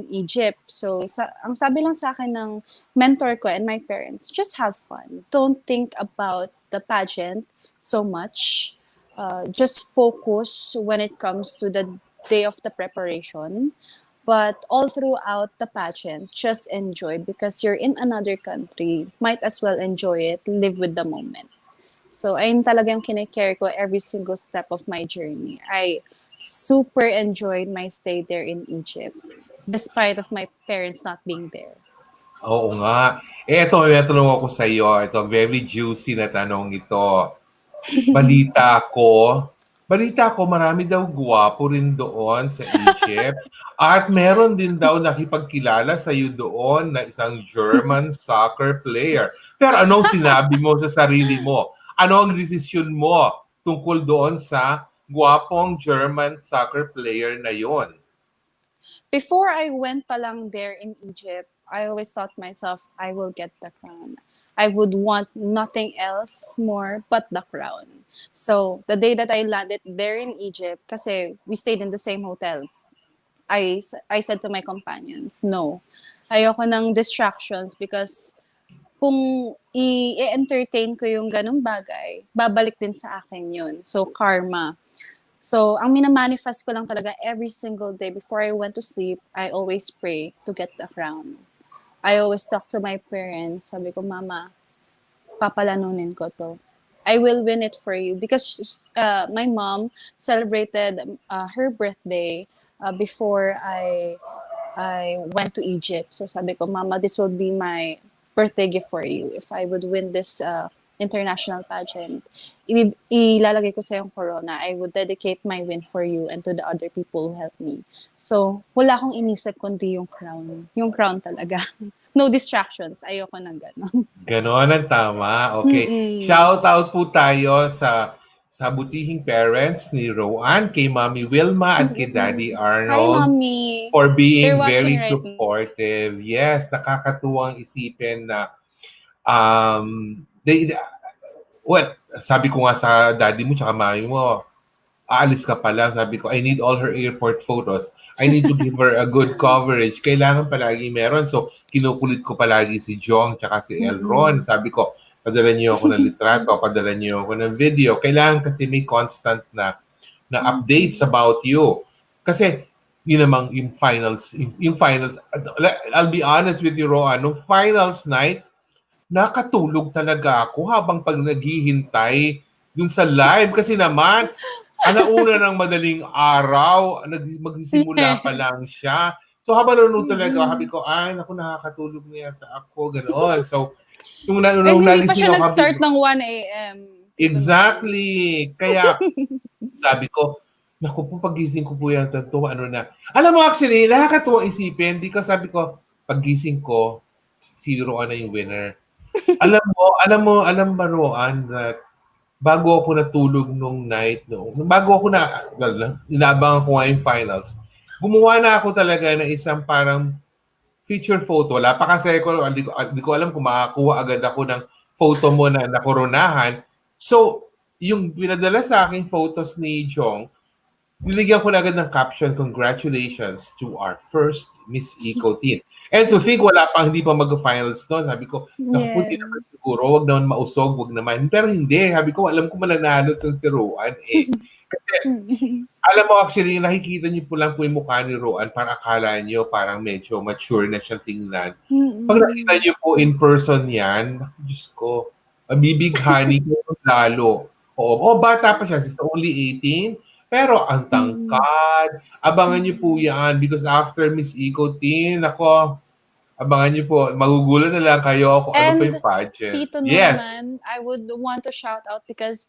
Egypt. So, ang sabi lang sa akin ng mentor ko and my parents, just have fun. Don't think about the pageant so much. Just focus when it comes to the day of the preparation. But all throughout the pageant, just enjoy because you're in another country. Might as well enjoy it, live with the moment. So, ayun talaga yung kine-care ko every single step of my journey. I super enjoyed my stay there in Egypt, despite of my parents not being there. Oo nga. Ito, may tanong ako sa iyo. Ito, very juicy na tanong ito. Balita ko, marami daw gwapo rin doon sa Egypt. At meron din daw nakipagkilala sa iyo doon na isang German soccer player. Pero anong sinabi mo sa sarili mo? Ano ang desisyon mo tungkol doon sa gwapong German soccer player na yon? Before I went pa lang there in Egypt, I always thought myself, I will get the crown. I would want nothing else more but the crown. So, the day that I landed there in Egypt, kasi we stayed in the same hotel, I said to my companions, no, ayoko ng distractions because kung i-entertain ko yung ganong bagay, babalik din sa akin yun. So, karma. So, ang minamanifest ko lang talaga every single day before I went to sleep, I always pray to get the crown. I always talk to my parents. Sabi ko, Mama, papalanunin ko to. I will win it for you. Because my mom celebrated her birthday before I went to Egypt. So sabi ko, Mama, this will be my birthday gift for you. If I would win this international pageant, ilalagay ko sa yung corona. I would dedicate my win for you and to the other people who helped me. So, wala akong inisip kundi yung crown. Yung crown talaga. No distractions. Ayoko ng gano'n. Ganon ang tama. Okay. Mm-mm. Shout out po tayo sa butihing parents ni Roan, kay Mami Wilma at kay Daddy Hi, Arnold Mommy. for being They're watching very right now. supportive. Yes, nakakatuwang isipin na sabi ko nga sa daddy mo tsaka mami mo, aalis ka pala. Sabi ko, I need all her airport photos. I need to give her a good coverage. Kailangan palagi meron. So, kinukulit ko palagi si Jong tsaka si Elron. Sabi ko, padala niyo ako ng litrato, padala niyo ako ng video. Kailangan kasi may constant na updates about you. Kasi, yun namang yung finals, I'll be honest with you, Roan, nung finals night, nakatulog talaga ako habang pag naghihintay dun sa live. Kasi naman, alauna ng madaling araw, magsisimula pa lang siya. So habang nanonood talaga, sabi ko, ay, naku, nakakatulog na yata ako, gano'n. So, nung And hindi pa nagising siya ako, nag-start ng 1 a.m. exactly. Kaya, sabi ko, naku po, pagising ko po yan, ano na. Alam mo, actually, nakakatuwa isipin, because sabi ko, pagising ko, zero na yung winner. Alam mo, Roan, that bago ako natulog nung night, bago ako inaabangan ko nga yung finals, gumawa na ako talaga ng isang parang feature photo. Wala pa kasi hindi ko alam kung makakuha agad ako ng photo mo na nakoronahan. So, yung pinadala sa akin photos ni Jong, niligyan ko na agad ng caption, congratulations to our first Miss Eco team. And to think, hindi pa mag-finals noon. Sabi ko, naku, hindi naman siguro, wag naman mausog, wag naman. Pero hindi, sabi ko, alam ko mananalo itong si Roan. Kasi, alam mo, actually, nakikita niyo po lang po yung mukha ni Roan, parang akala niyo, parang medyo mature na siyang tingnan. Pag nakita niyo po in person yan, naku, Diyos ko, mabibighani ko lalo. Bata pa siya, she's only 18. Pero ang tangkad, abangan niyo po yan because after Miss Eco Teen, ako, abangan niyo po, magugulo na lang kayo kung ano pa yung pageant. Tito Yes. Norman, I would want to shout out because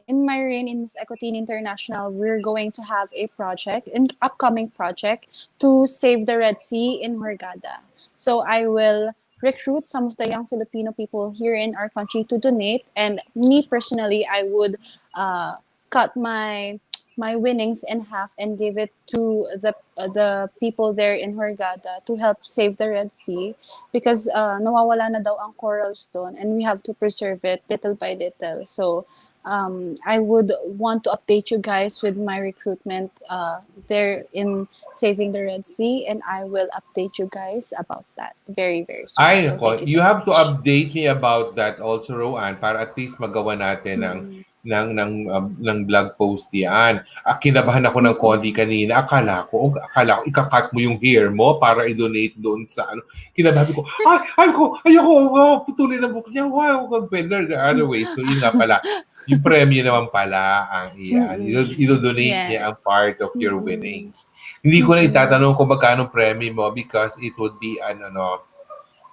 in my reign in Miss Equitine International, we're going to have a project, an upcoming project, to save the Red Sea in Hurghada. So I will recruit some of the young Filipino people here in our country to donate, and me personally, I would cut my winnings in half and give it to the people there in Hurghada to help save the Red Sea, because nawawala na daw ang corals doon, and we have to preserve it little by little. So I would want to update you guys with my recruitment there in saving the Red Sea, and I will update you guys about that very, very soon. Ay, So thank nako, you you so have to much. update me about that also, Roanne, para at least magawa natin Mm-mm. ng blog post yan. Kinabahan ako ng konti Mm-mm. kanina. Akala ko ikakat mo yung hair mo para i-donate doon sa ano. Kinabahan ko, ayoko, putulin ang book niya. Wow, better. Anyway, so yun nga pala. Yung premyo naman pala ang iyan. Mm-mm. I-donate Yeah. niya ang part of your Mm-mm. winnings. Hindi ko na Mm-mm. itatanong kung magkano premyo mo because it would be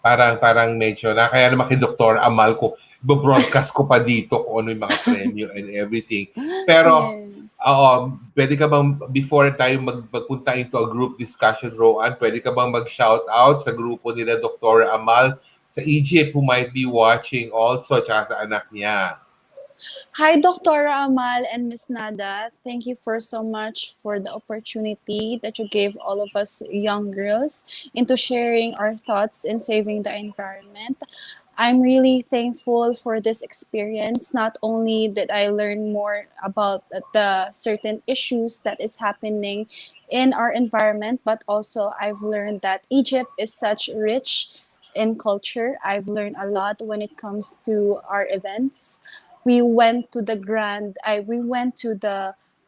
parang medyo na kaya naman kay Dr. Amal ko broadcast ko pa dito kung ano yung mga premyo and everything. Pero Yeah. pwede ka bang before tayo magpunta into a group discussion, Roan, pwede ka bang mag-shout out sa grupo nila Dr. Amal sa Egypt who might be watching also tsaka sa anak niya? Hi, Dr. Amal and Miss Nada. Thank you for so much for the opportunity that you gave all of us young girls into sharing our thoughts in saving the environment. I'm really thankful for this experience. Not only did I learn more about the certain issues that is happening in our environment, but also I've learned that Egypt is such rich in culture. I've learned a lot when it comes to our events. We went to the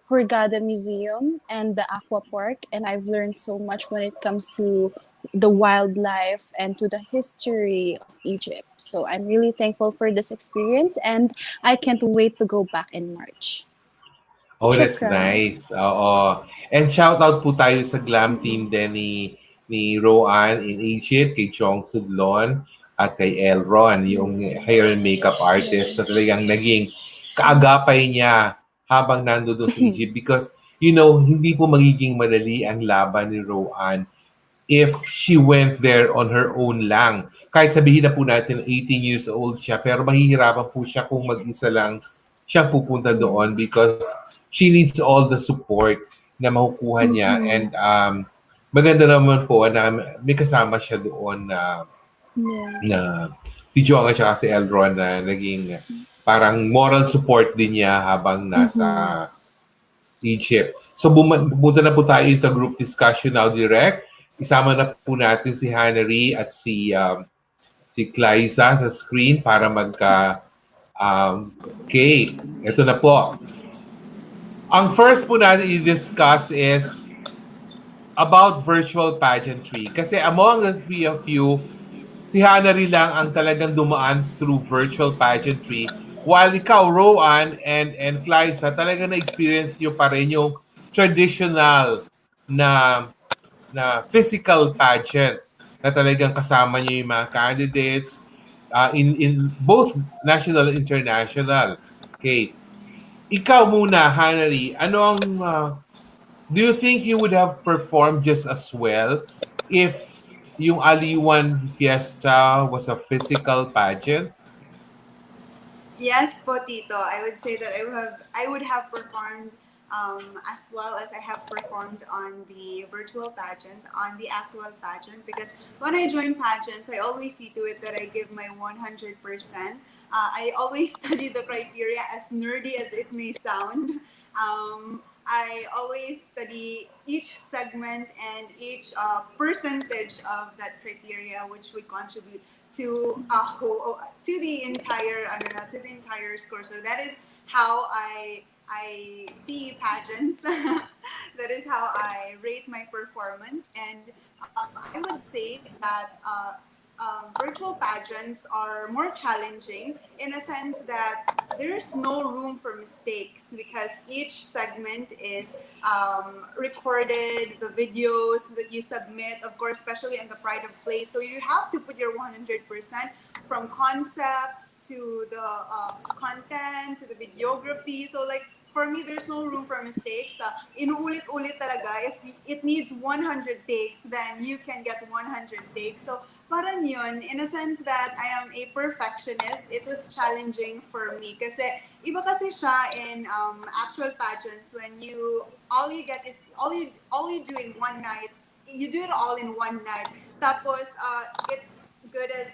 Hurghada Museum and the Aqua Park, and I've learned so much when it comes to the wildlife and to the history of Egypt. So I'm really thankful for this experience, and I can't wait to go back in March. Oh, that's Shukran. nice. Oo. And shout out po tayo sa glam team din ni Roan in Egypt, kay Chong Sudlon, at kay Elron, yung hair and makeup artist na talagang naging kaagapay niya habang nandoon sa Egypt because, hindi po magiging madali ang laban ni Roan if she went there on her own lang. Kahit sabihin na po natin 18 years old siya, pero mahihirapan po siya kung mag-isa lang siya pupunta doon because she needs all the support na makukuha niya. And Mm-mm. maganda naman po na may kasama siya doon Yeah. na si Jong at saka si Elron na naging parang moral support din niya habang nasa Mm-hmm. Egypt. So pumunta na po tayo sa group discussion now direct. Isama na po natin si Jannarie at si Klyza sa screen para okay, ito na po. Ang first po natin i-discuss is about virtual pageantry. Kasi among the three of you, si Jannarie lang ang talagang dumaan through virtual pageantry. While ikaw, Roan and Klyza, talagang na-experience nyo pa rin yung traditional na physical pageant na talagang kasama niyo yung mga candidates in both national and international. Okay. Ikaw muna, Jannarie, do you think you would have performed just as well if yung Aliwan Fiesta was a physical pageant? Yes, po, Tito. I would say that I would have performed as well as I have performed on the virtual pageant, on the actual pageant, because when I join pageants, I always see to it that I give my 100%. I always study the criteria, as nerdy as it may sound. I always study each segment and each percentage of that criteria, which would contribute to a whole, to the entire score. So that is how I see pageants. That is how I rate my performance, and I would say that virtual pageants are more challenging in a sense that there's no room for mistakes because each segment is recorded, the videos that you submit, of course, especially in the Pride of Place. So you have to put your 100% from concept to the content, to the videography. So like for me, there's no room for mistakes. Inuulit-ulit talaga. If it needs 100 takes, then you can get 100 takes. So parang yun, in a sense that I am a perfectionist, it was challenging for me. Kasi iba kasi siya in actual pageants when all you get is, all you do in one night, you do it all in one night. Tapos, it's good as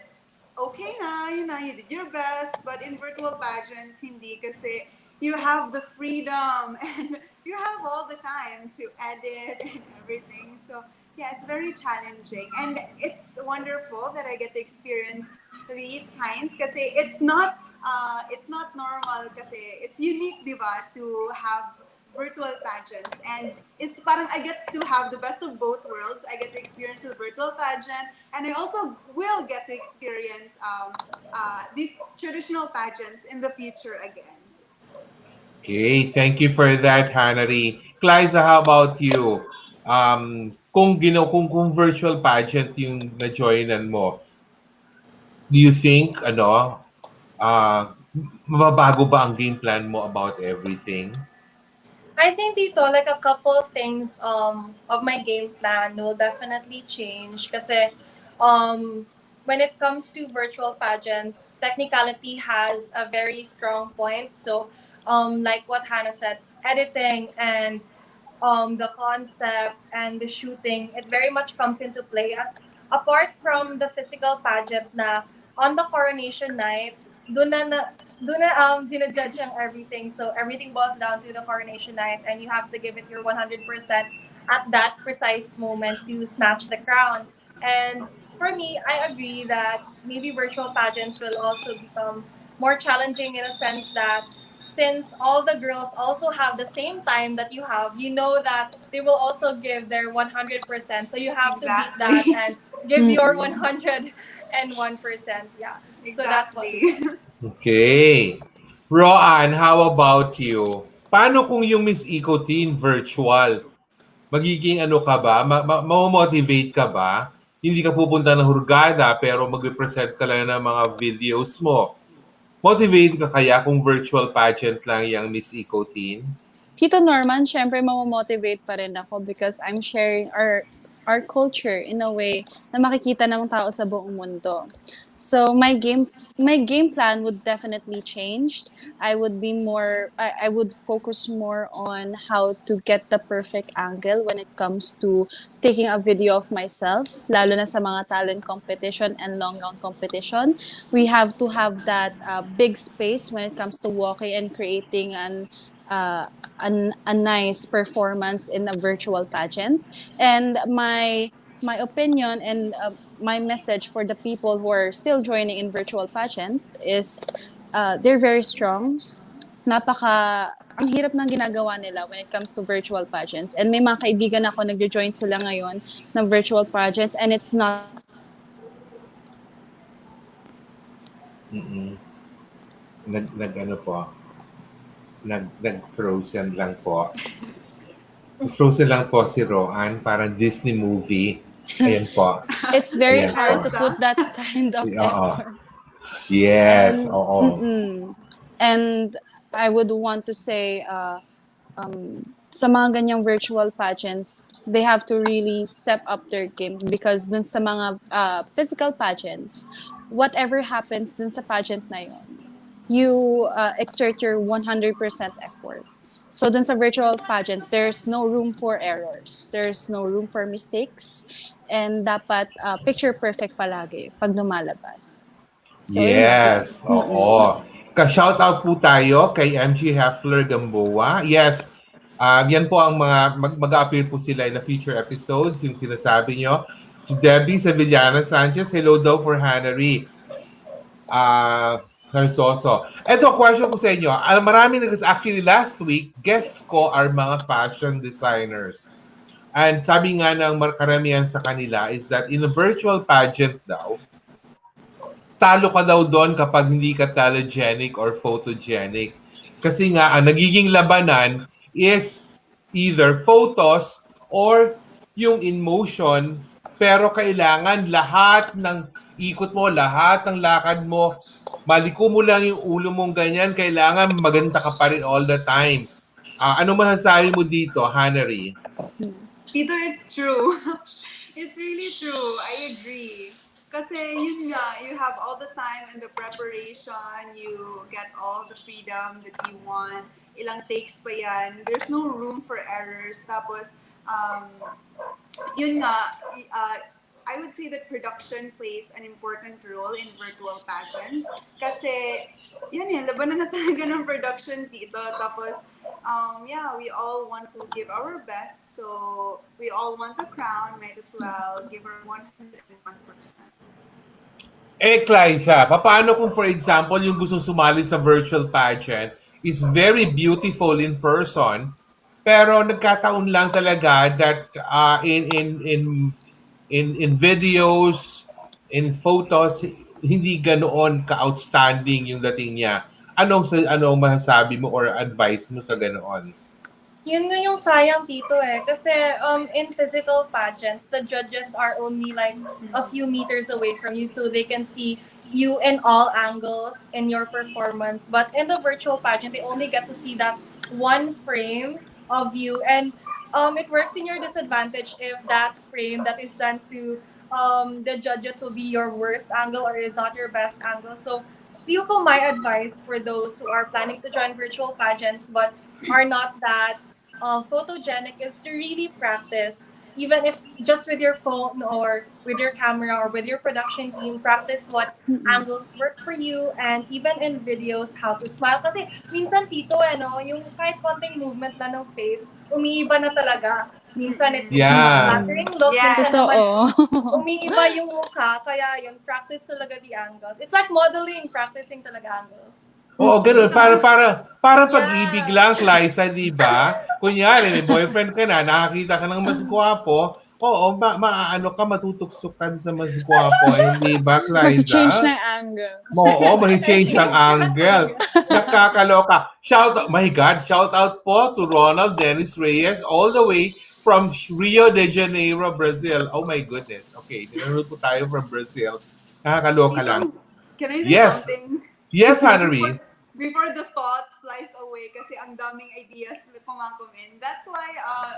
okay na, you did your best. But in virtual pageants, hindi kasi you have the freedom and you have all the time to edit and everything. So yeah, it's very challenging. And it's wonderful that I get to experience these kinds because it's not normal kasi it's unique, diba, to have virtual pageants, and it's parang I get to have the best of both worlds. I get to experience the virtual pageant, and I also will get to experience these traditional pageants in the future again. Okay, thank you for that, Jannarie. Klyza, how about you? Kung virtual pageant yung na-joinan mo, do you think, mababago ba ang game plan mo about everything? I think dito, like a couple of things of my game plan will definitely change kasi when it comes to virtual pageants, technicality has a very strong point. So like what Hannah said, editing and the concept and the shooting, it very much comes into play. Apart from the physical pageant na on the coronation night, dinajudge ang everything. So everything boils down to the coronation night and you have to give it your 100% at that precise moment to snatch the crown. And for me, I agree that maybe virtual pageants will also become more challenging in a sense that since all the girls also have the same time that you have, you know that they will also give their 100%. So you have to beat that Exactly. and give your 101%. Yeah. So that's what. Exactly. Okay. Roan, how about you? Paano kung yung Miss Eco Teen virtual? Magiging ano ka ba? Ma-motivate ka ba? Hindi ka pupunta ng hurgada pero mag-represent ka lang ng mga videos mo. Motivate ka kaya kung virtual pageant lang yung Miss Eco Teen? Tito Norman, syempre mamomotivate pa rin ako because I'm sharing our culture in a way na makikita ng tao sa buong mundo. So my game plan would definitely change. I would focus more on how to get the perfect angle when it comes to taking a video of myself, lalo na sa mga talent competition and long gown competition. We have to have that big space when it comes to walking and creating a nice performance in a virtual pageant. And my opinion and my message for the people who are still joining in virtual pageant is they're very strong. Ang hirap ng ginagawa nila when it comes to virtual pageants. And may mga kaibigan ako nagjo-join sila ngayon ng virtual pageants and it's not Nag-ano po? Nag-frozen lang po. Frozen lang po si Roan, parang Disney movie. Ayan po. it's very Ayan hard po. to put that kind of Oo. effort. Yes, And oo. and I would want to say sa mga ganyang virtual pageants, they have to really step up their game because dun sa mga physical pageants, whatever happens dun sa pageant na yun, you exert your 100% effort. So dun sa virtual pageants, there's no room for errors. There's no room for mistakes. And dapat picture perfect palagi pag lumalabas. So, yun lang po. Yes, oo. Ka-shoutout po tayo kay MG Heffler Gamboa. Yes, yan po ang mga mag-appear po sila in the future episodes, yung sinasabi nyo. To Debbie Sevillana Sanchez, hello daw for Jannarie. Zarzoso. Ito, question ko sa inyo. Marami actually last week, guests ko are mga fashion designers. And sabi nga ng karamihan sa kanila is that in a virtual pageant daw, talo ka daw doon kapag hindi ka telegenic or photogenic. Kasi nga, ang nagiging labanan is either photos or yung in motion, pero kailangan lahat ng ikot mo, lahat ng lakad mo, maliko mo lang yung ulo mong ganyan, kailangan maganda ka pa rin all the time. Ano masasabi mo dito, Jannarie? Tito, it's true. It's really true. I agree. Kasi yun nga, you have all the time and the preparation, you get all the freedom that you want. Ilang takes pa yan. There's no room for errors. Tapos, yun nga, I would say that production plays an important role in virtual pageants. Kasi, yan eh, labanan na talaga ng production dito. Tapos, yeah, we all want to give our best. So, we all want the crown. Might as well give her 101%. Klyza, paano kung for example, yung gustong sumali sa virtual pageant is very beautiful in person, pero nagkataon lang talaga that in videos, in photos, hindi ganoon ka-outstanding yung dating niya. Anong masasabi mo or advice mo sa ganoon? Yun na yung sayang, Tito eh. Kasi in physical pageants, the judges are only like a few meters away from you so they can see you in all angles in your performance. But in the virtual pageant, they only get to see that one frame of you. And it works in your disadvantage if that frame that is sent to the judges will be your worst angle or is not your best angle. So feel ko my advice for those who are planning to join virtual pageants but are not that photogenic is to really practice, even if just with your phone or with your camera or with your production team, practice what angles work for you, and even in videos, how to smile. Kasi minsan, Tito, yung kahit konting movement na ng face, umiiba na talaga. Minsan it's Yeah. flattering look, Yeah. minsan naman Totoo. umiiba yung mukha, kaya yun, practice talaga the angles. It's like modeling, practicing talaga angles. Oo, ganun. Para pag-ibig Yeah. lang, Klyza, di ba? Kunyari, may boyfriend ka na, nakakita ka ng mas gwapo, oo, maaano ka, matutuksok ka sa mas gwapo. Hindi ba, Mag-change Klyza? ng angle. Oo, may-change ang angle. Nakakaloka. My God, shout out po to Ronald Dennis Reyes all the way from Rio de Janeiro, Brazil. Oh my goodness. Okay, nanonood po tayo from Brazil. Nakakaloka lang. Can I say Yes. something? Yes, Jannarie. Before the thought flies away kasi ang daming ideas na pumakom in. That's why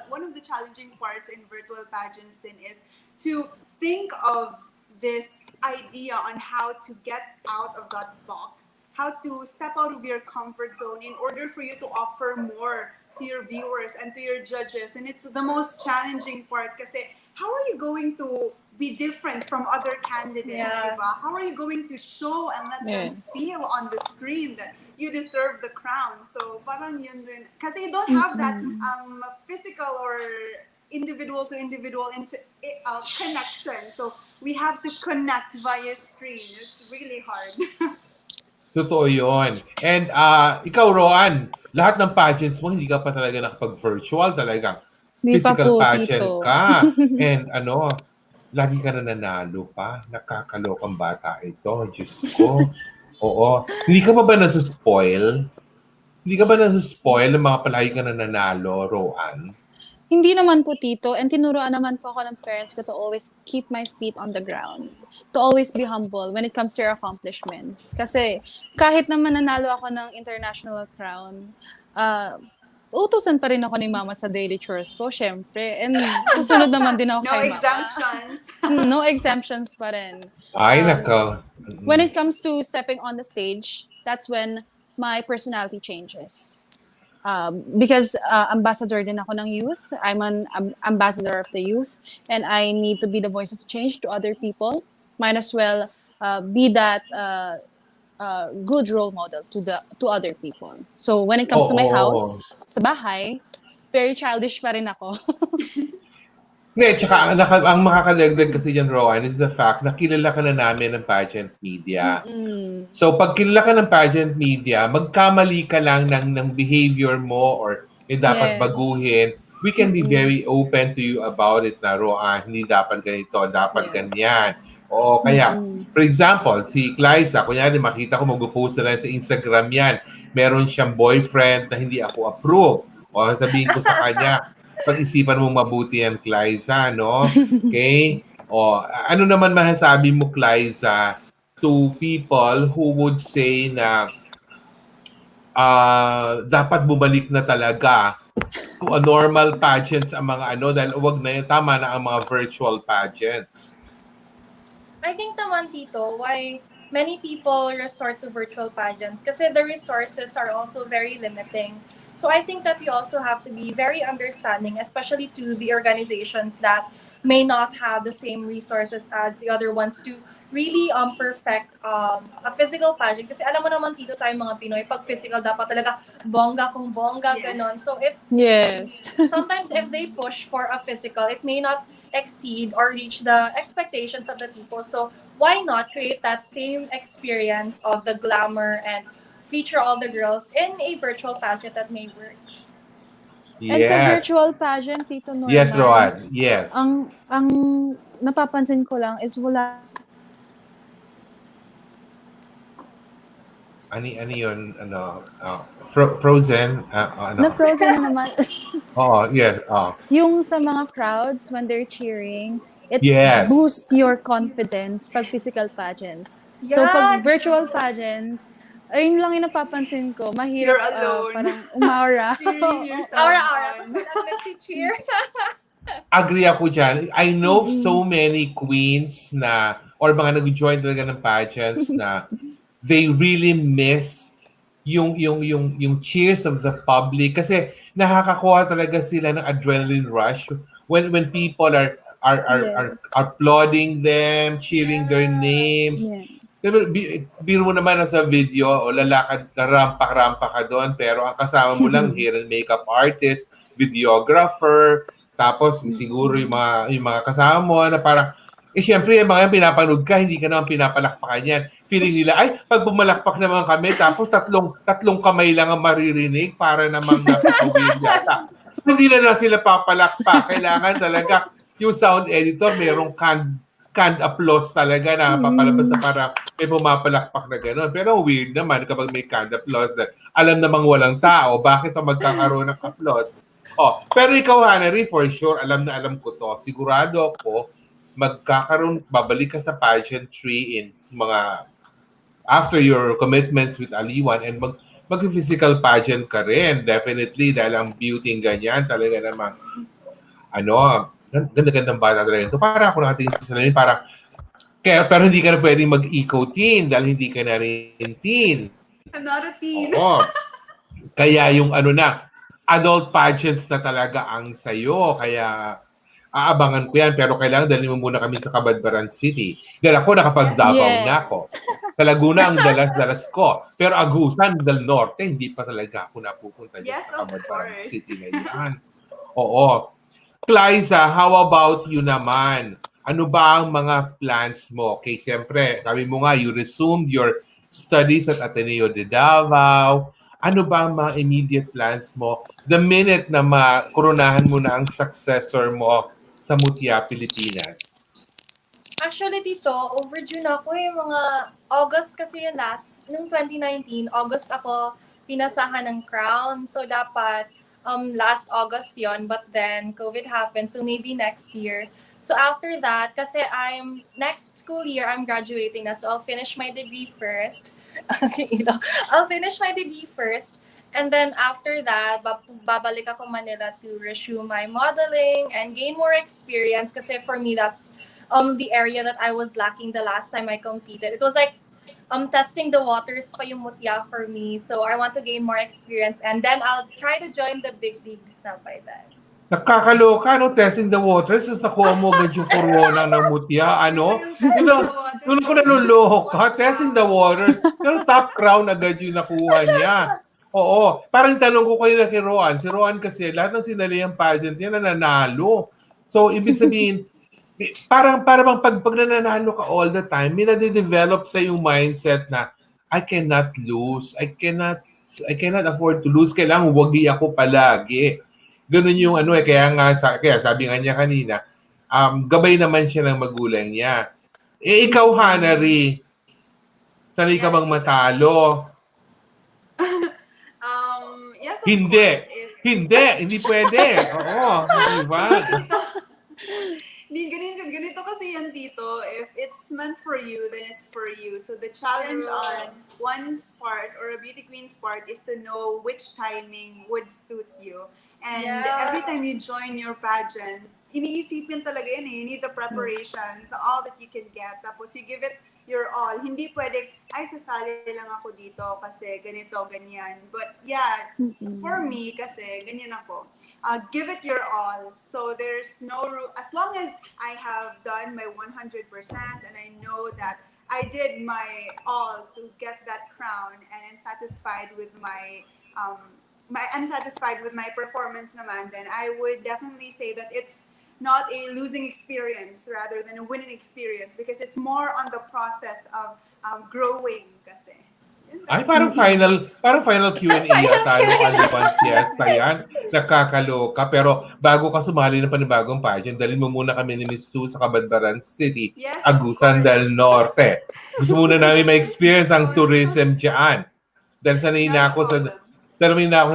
one of the challenging parts in virtual pageants then is to think of this idea on how to get out of that box, how to step out of your comfort zone in order for you to offer more to your viewers and to your judges. And it's the most challenging part kasi how are you going to be different from other candidates, Yeah. diba? How are you going to show and let them Yes. feel on the screen that you deserve the crown? So parang yun din. Kasi you don't have that physical or individual to individual connection. So we have to connect via screen. It's really hard. Totoo yun. And ikaw, Roan, lahat ng pageants mo, hindi ka pa talaga nakapag-virtual talaga. Di pa Physical po, pageant Tito. ka. And lagi ka na nanalo pa. Nakakalokang bata ito. Diyos ko. Oo. Hindi ka ba nasa-spoil? Hindi ka ba nasa-spoil ng mga palagi ka na nanalo, Roan? Hindi naman po, Tito. And tinuruan naman po ako ng parents ko to always keep my feet on the ground. To always be humble when it comes to your accomplishments. Kasi kahit naman nanalo ako ng international crown, utusan pa rin ako ni Mama sa daily chores ko, syempre. And susunod naman din ako No kay Mama. exemptions. No exemptions pa rin. Ay, nako. When it comes to stepping on the stage, that's when my personality changes. Because ambassador din ako ng youth. I'm an ambassador of the youth. And I need to be the voice of change to other people. Might as well be that good role model to other people. So when it comes to my house, sa bahay, very childish pa rin ako. Hindi, tsaka ang makakadagdag kasi dyan, Rowan, is the fact na kilala ka na namin ng pageant media. So pag kilala ka ng pageant media, magkamali ka lang ng behavior mo or yung dapat Yes. baguhin, we can be very open to you about it na, Rowan, hindi dapat ganito, dapat Yes. ganyan. Oo, kaya, for example, si Klyza, kunyari makita ko mag-post na lang sa Instagram yan, meron siyang boyfriend na hindi ako approve. O sabihin ko sa kanya, pag-isipan mong mabuti yan, Klyza, no? Okay? O, ano naman masasabi mo, Klyza, to people who would say na dapat bumalik na talaga to a normal pageants ang mga ano dahil wag na yun, tama na ang mga virtual pageants. I think naman, Tito, why many people resort to virtual pageants kasi the resources are also very limiting. So I think that we also have to be very understanding, especially to the organizations that may not have the same resources as the other ones to really perfect a physical pageant. Kasi alam mo naman, Tito, tayo mga Pinoy, pag physical dapat talaga bongga kung bongga, Yeah. ganon. So if Yes. sometimes if they push for a physical, it may not exceed or reach the expectations of the people. So why not create that same experience of the glamour and feature all the girls in a virtual pageant that may work? And sa Yes. virtual pageant, Tito Norman, Yes, Roan. Yes. ang napapansin ko lang is wala Ano yun? Ano? Frozen? Ano? na frozen na naman. Oo, yes. Yung sa mga crowds when they're cheering, it Yes. boosts your confidence pag physical pageants. So pag virtual pageants, ayun lang yung napapansin ko. Mahirap You're alone. parang umara. Cheering yourself Aura-aura. on. Tapos ang nag-cheer. Agree ako dyan. I know so many queens na or mga nag-join talaga ng pageants na they really miss yung cheers of the public kasi nakakakuha talaga sila ng adrenaline rush when people are Yes. applauding them, cheering their names. Yeah. Pero biro mo naman sa video o lalakad na rampa-rampa ka doon pero ang kasama mo lang hair and makeup artist, videographer, tapos siguro yung mga kasama mo na parang syempre, yung mga pinapanood ka, hindi ka naman pinapalakpakan yan. Feeling nila, ay, pag bumalakpak naman kami, tapos tatlong kamay lang ang maririnig para namang napaka-weird yata. So, hindi na sila papalakpak. Kailangan talaga yung sound editor, merong canned applause talaga na papalabas na para may pumapalakpak na gano'n. Pero weird naman kapag may canned applause na alam namang walang tao, bakit magkakaroon ng applause? Oh, pero ikaw, Jannarie, for sure, alam na alam ko to. Sigurado ako, babalik ka sa pageantry in mga after your commitments with Aliwan and mag-physical pageant ka rin. Definitely, dahil ang beauty ng ganyan, talaga namang ganda-gandang bata talaga ito. Para ako nakatingin sa salamin, pero hindi ka na pwedeng mag-eco-teen dahil hindi ka na rin teen. I'm not a teen. Oo. Kaya yung adult pageants na talaga ang sayo. Kaya aabangan ko yan, pero kailangan dalhin mo muna kami sa Cabadbaran City. Dahil ako nakapag-Davao Yes. na ako. Sa Laguna ang dalas-dalas ko. Pero Agusan del Norte, hindi pa talaga ako napupunta dyan Yes, sa of Cabadbaran course. City na yan. Oo. Klyza, how about you naman? Ano ba ang mga plans mo? Okay, siyempre, sabi mo nga, you resumed your studies at Ateneo de Davao. Ano ba ang mga immediate plans mo the minute na makoronahan mo na ang successor mo sa Mutya, Pilipinas? Actually, Tito, overdue na ako eh. Mga August kasi yung nung 2019, August ako pinasahan ng crown. So, dapat last August yon, but then COVID happened. So, maybe next year. So, after that, kasi next school year, I'm graduating na. So, I'll finish my degree first. I'll finish my degree first. And then after that, babalik ako Manila to resume my modeling and gain more experience. Kasi for me, that's the area that I was lacking the last time I competed. It was like testing the waters pa yung Mutya for me. So I want to gain more experience. And then I'll try to join the big leagues na by then. Nakakaloka, testing the waters. Tapos nakuha mo agad yung corona ng Mutya. Doon ako naluloka. Testing the waters. Pero top crown agad yung nakuha niya. Oo. Parang tanong ko kayo na kay Roan. Si Roan kasi lahat ng sinaliang pageant niya nananalo. So, ibig sabihin, parang bang pag nananalo ka all the time, may nade-develop sa yung mindset na I cannot lose. I cannot afford to lose. Kailangan wagi ako palagi. Ganun yung kaya sabi nga niya kanina, gabay naman siya ng magulang niya. Ikaw, Jannarie, sanay ka bang matalo? Yes, of Hindi. course. Hindi pwede. Oo, di ba? Ganito kasi yan, Tito. If it's meant for you, then it's for you. So the challenge on one's part or a beauty queen's part is to know which timing would suit you. And every time you join your pageant, iniisipin talaga yan eh. You need the preparations, all that you can get. Tapos you give it your all. Hindi pwedeng, ay, sasali lang ako dito kasi ganito, ganyan. But yeah, for me, kasi ganyan ako. Give it your all. So there's no as long as I have done my 100% and I know that I did my all to get that crown and I'm satisfied with I'm satisfied with my performance naman, then I would definitely say that it's not a losing experience rather than a winning experience because it's more on the process of growing kasi. Ay, parang final Q&A yata nung Aliwan Fiesta yan. Nakakaloka. Pero bago ka sumali ng panibagong pageant, dalhin mo muna kami ni Miss Sue sa Cabadbaran City, Yes, Agusan del Norte. Gusto muna namin ma-experience ang tourism dyan. Dahil sanay na ako sa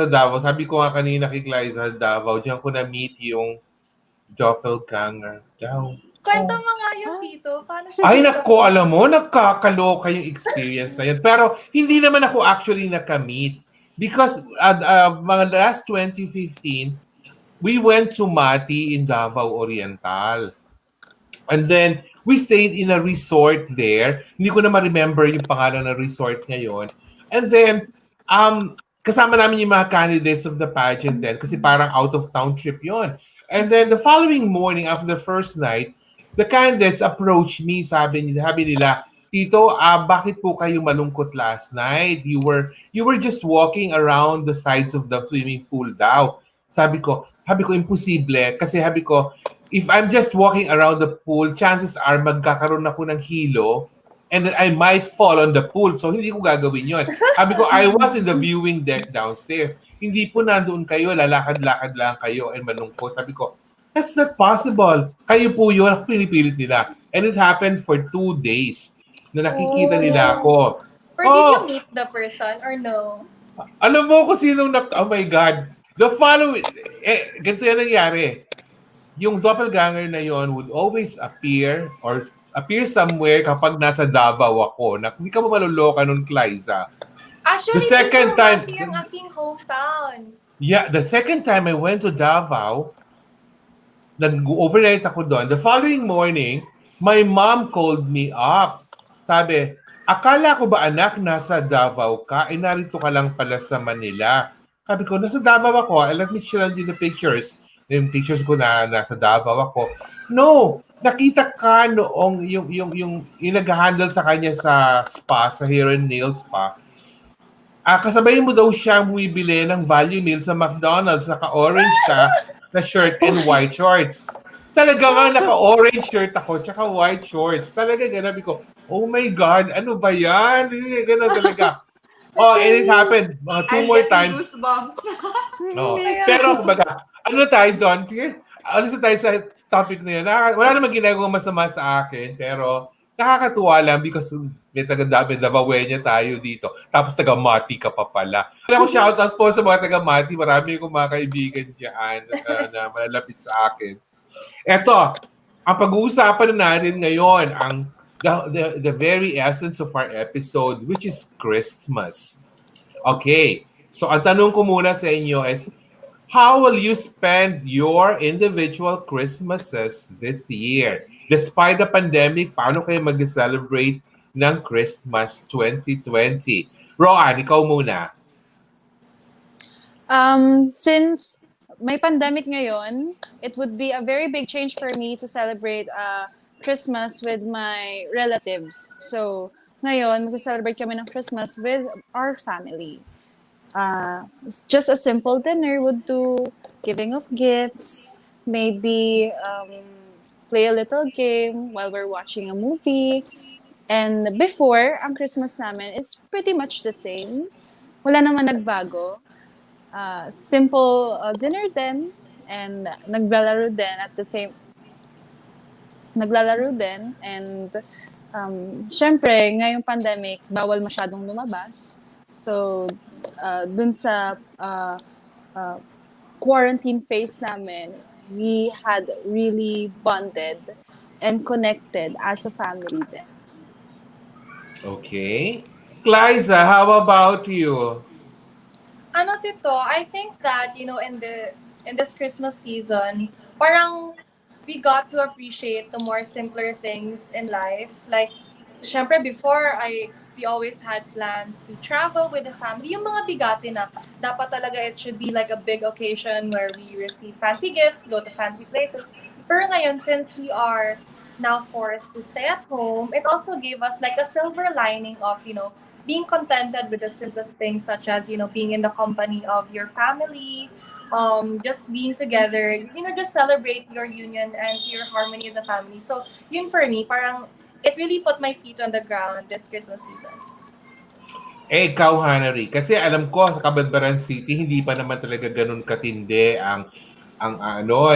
Davao. Sabi ko nga kanina kay Klyza sa Davao, diyan ko na-meet yung doppelganger daw. Kwento mo nga yung Tito. Paano siya? Ay, nako, alam mo, nakakaloka yung experience na yun. Pero hindi naman ako actually nakamit. Because mga last 2015, we went to Mati in Davao Oriental. And then, we stayed in a resort there. Hindi ko na ma-remember yung pangalan ng resort ngayon. And then, kasama namin yung mga candidates of the pageant then kasi parang out-of-town trip yon. And then, the following morning, after the first night, the candidates approached me, sabi nila, Tito, bakit po kayo malungkot last night? You were just walking around the sides of the swimming pool daw. Sabi ko, imposible. Kasi sabi ko, if I'm just walking around the pool, chances are magkakaroon ako ng hilo and then I might fall on the pool. So, hindi ko gagawin yon. Sabi ko, I was in the viewing deck downstairs. Hindi po nandoon kayo, lalakad-lakad lang kayo and malungkot. Sabi ko, that's not possible. Kayo po yun, ako pinipilit nila. And it happened for 2 days na nakikita nila ako. Or did you meet the person or no? Alam mo kung sinong oh my God. The following, ganito yan nangyari. Yung doppelganger na yon would always appear somewhere kapag nasa Davao ako. Hindi ka mo maluloka nun, Klyza. Actually, The second time, yung aking hometown. Yeah, the second time I went to Davao, nag-overnight ako doon. The following morning, my mom called me up. Sabi, akala ko ba anak nasa Davao ka? Narito ka lang pala sa Manila. Sabi ko, nasa Davao ako. Let me show you the pictures. Yung pictures ko na nasa Davao ako. No, nakita ka noong yung nag-handle sa kanya sa spa, sa hair and nail spa. Kasabay mo daw siya bumibili ng value meal sa McDonald's. Naka-orange ka na shirt and white shorts. Talaga nga, naka-orange shirt ako tsaka white shorts. Talaga, ganabi ko, oh my God, ano ba yan? Gano'n talaga. Oh, and it happened 2 more times. I'm getting goosebumps. Oh. Pero, kumbaga, ano na tayo doon? Sige, alis na tayo sa topic na yun. Wala namang ginagawa masama sa akin, pero nakakatuwa lang because may taga-Davao-Wenya tayo dito. Tapos taga-Mati ka pa pala. Alam ko, shoutout po sa mga taga-Mati. Marami akong mga kaibigan dyan na malalapit sa akin. Eto, ang pag-uusapan na natin ngayon, the very essence of our episode, which is Christmas. Okay, so ang tanong ko muna sa inyo is, how will you spend your individual Christmases this year? Despite the pandemic, paano kayo mag-celebrate ng Christmas 2020? Roan, ikaw muna. Since may pandemic ngayon, it would be a very big change for me to celebrate Christmas with my relatives. So, ngayon, mag-celebrate kami ng Christmas with our family. Just a simple dinner would do, giving of gifts, maybe play a little game while we're watching a movie. And before, ang Christmas namin is pretty much the same. Wala naman nagbago. Simple dinner din, and naglalaro din, and syempre, ngayong pandemic, bawal masyadong lumabas. So, dun sa quarantine phase namin, we had really bonded and connected as a family din. Okay. Klyza, how about you? Ano tito, I think that, in this Christmas season, parang we got to appreciate the more simpler things in life. Like, syempre before, we always had plans to travel with the family. Yung mga bigati na, dapat talaga it should be like a big occasion where we receive fancy gifts, go to fancy places. Pero ngayon, since we are now forced to stay at home, it also gave us like a silver lining of, being contented with the simplest things, such as being in the company of your family, just being together, just celebrate your union and your harmony as a family. So yun for me, parang it really put my feet on the ground this Christmas season. Ikaw, Jannarie, kasi alam ko sa Cabadbaran City, hindi pa naman talaga ganun katindi ang ano,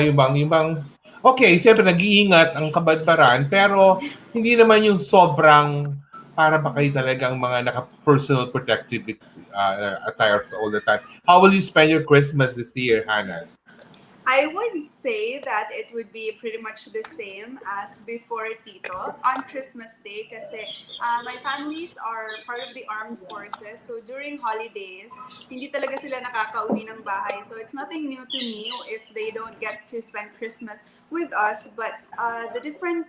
okay, siyempre nag-iingat ang Cabadbaran, pero hindi naman yung sobrang para ba kayo talagang mga naka-personal protective attires all the time. How will you spend your Christmas this year, Hannah? I would say that it would be pretty much the same as before, Tito, on Christmas Day kasi my families are part of the armed forces. So during holidays, hindi talaga sila nakakauwi ng bahay. So it's nothing new to me if they don't get to spend Christmas with us. But the different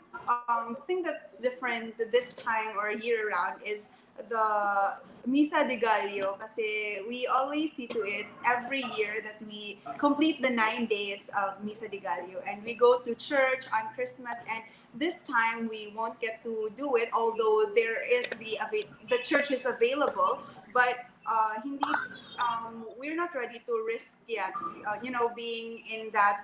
thing that's different this time or year round is the Misa de Gallo kasi we always see to it every year that we complete the 9 days of Misa de Gallo and we go to church on Christmas, and this time we won't get to do it, although there is the church is available, but hindi we're not ready to risk yet being in that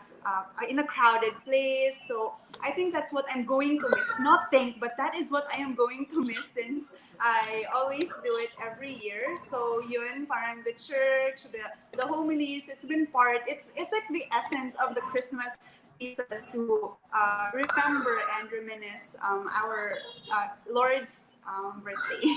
in a crowded place. So I think that's what I'm going to miss. Not think, but that is what I am going to miss since I always do it every year. So yun, parang the church, the homilies, it's been part. It's like the essence of the Christmas season to remember and reminisce our Lord's birthday.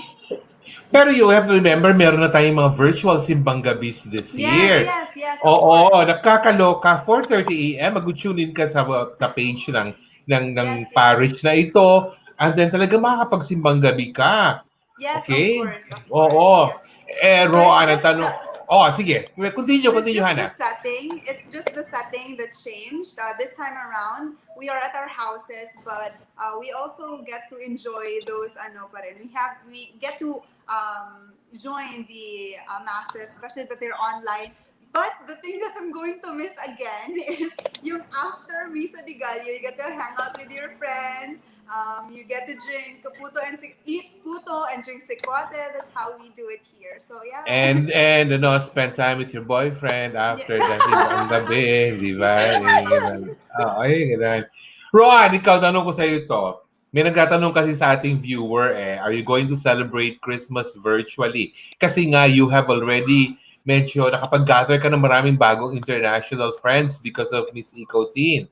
Pero you have to remember, meron na tayong mga virtual simbang gabis this year. Yes. Oo, nakakaloka. 4:30 a.m. mag-tune in ka sa page ng Yes. parish na ito. And then talaga makakapagsimbang gabi ka. Yes, Okay? of course. Oo. Yes. Roan, ang just tanong. Sige. Continue, it's just Hannah. the setting. It's just the setting that changed. This time around, we are at our houses, but we also get to enjoy those pa rin. We get to join the masses, especially that they're online. But the thing that I'm going to miss again is yung after Misa de Gallo, you get to hang out with your friends. You get to drink eat puto and drink sequate. That's how we do it here. So yeah. And spend time with your boyfriend after the simbang gabi, di ba? Ganun. Roan, ikaw, tanong ko sa iyo to. May nagtatanong kasi sa ating viewer, are you going to celebrate Christmas virtually? Kasi nga, you have already medyo nakapag-gather ka ng maraming bagong international friends because of Miss Eco-Teen.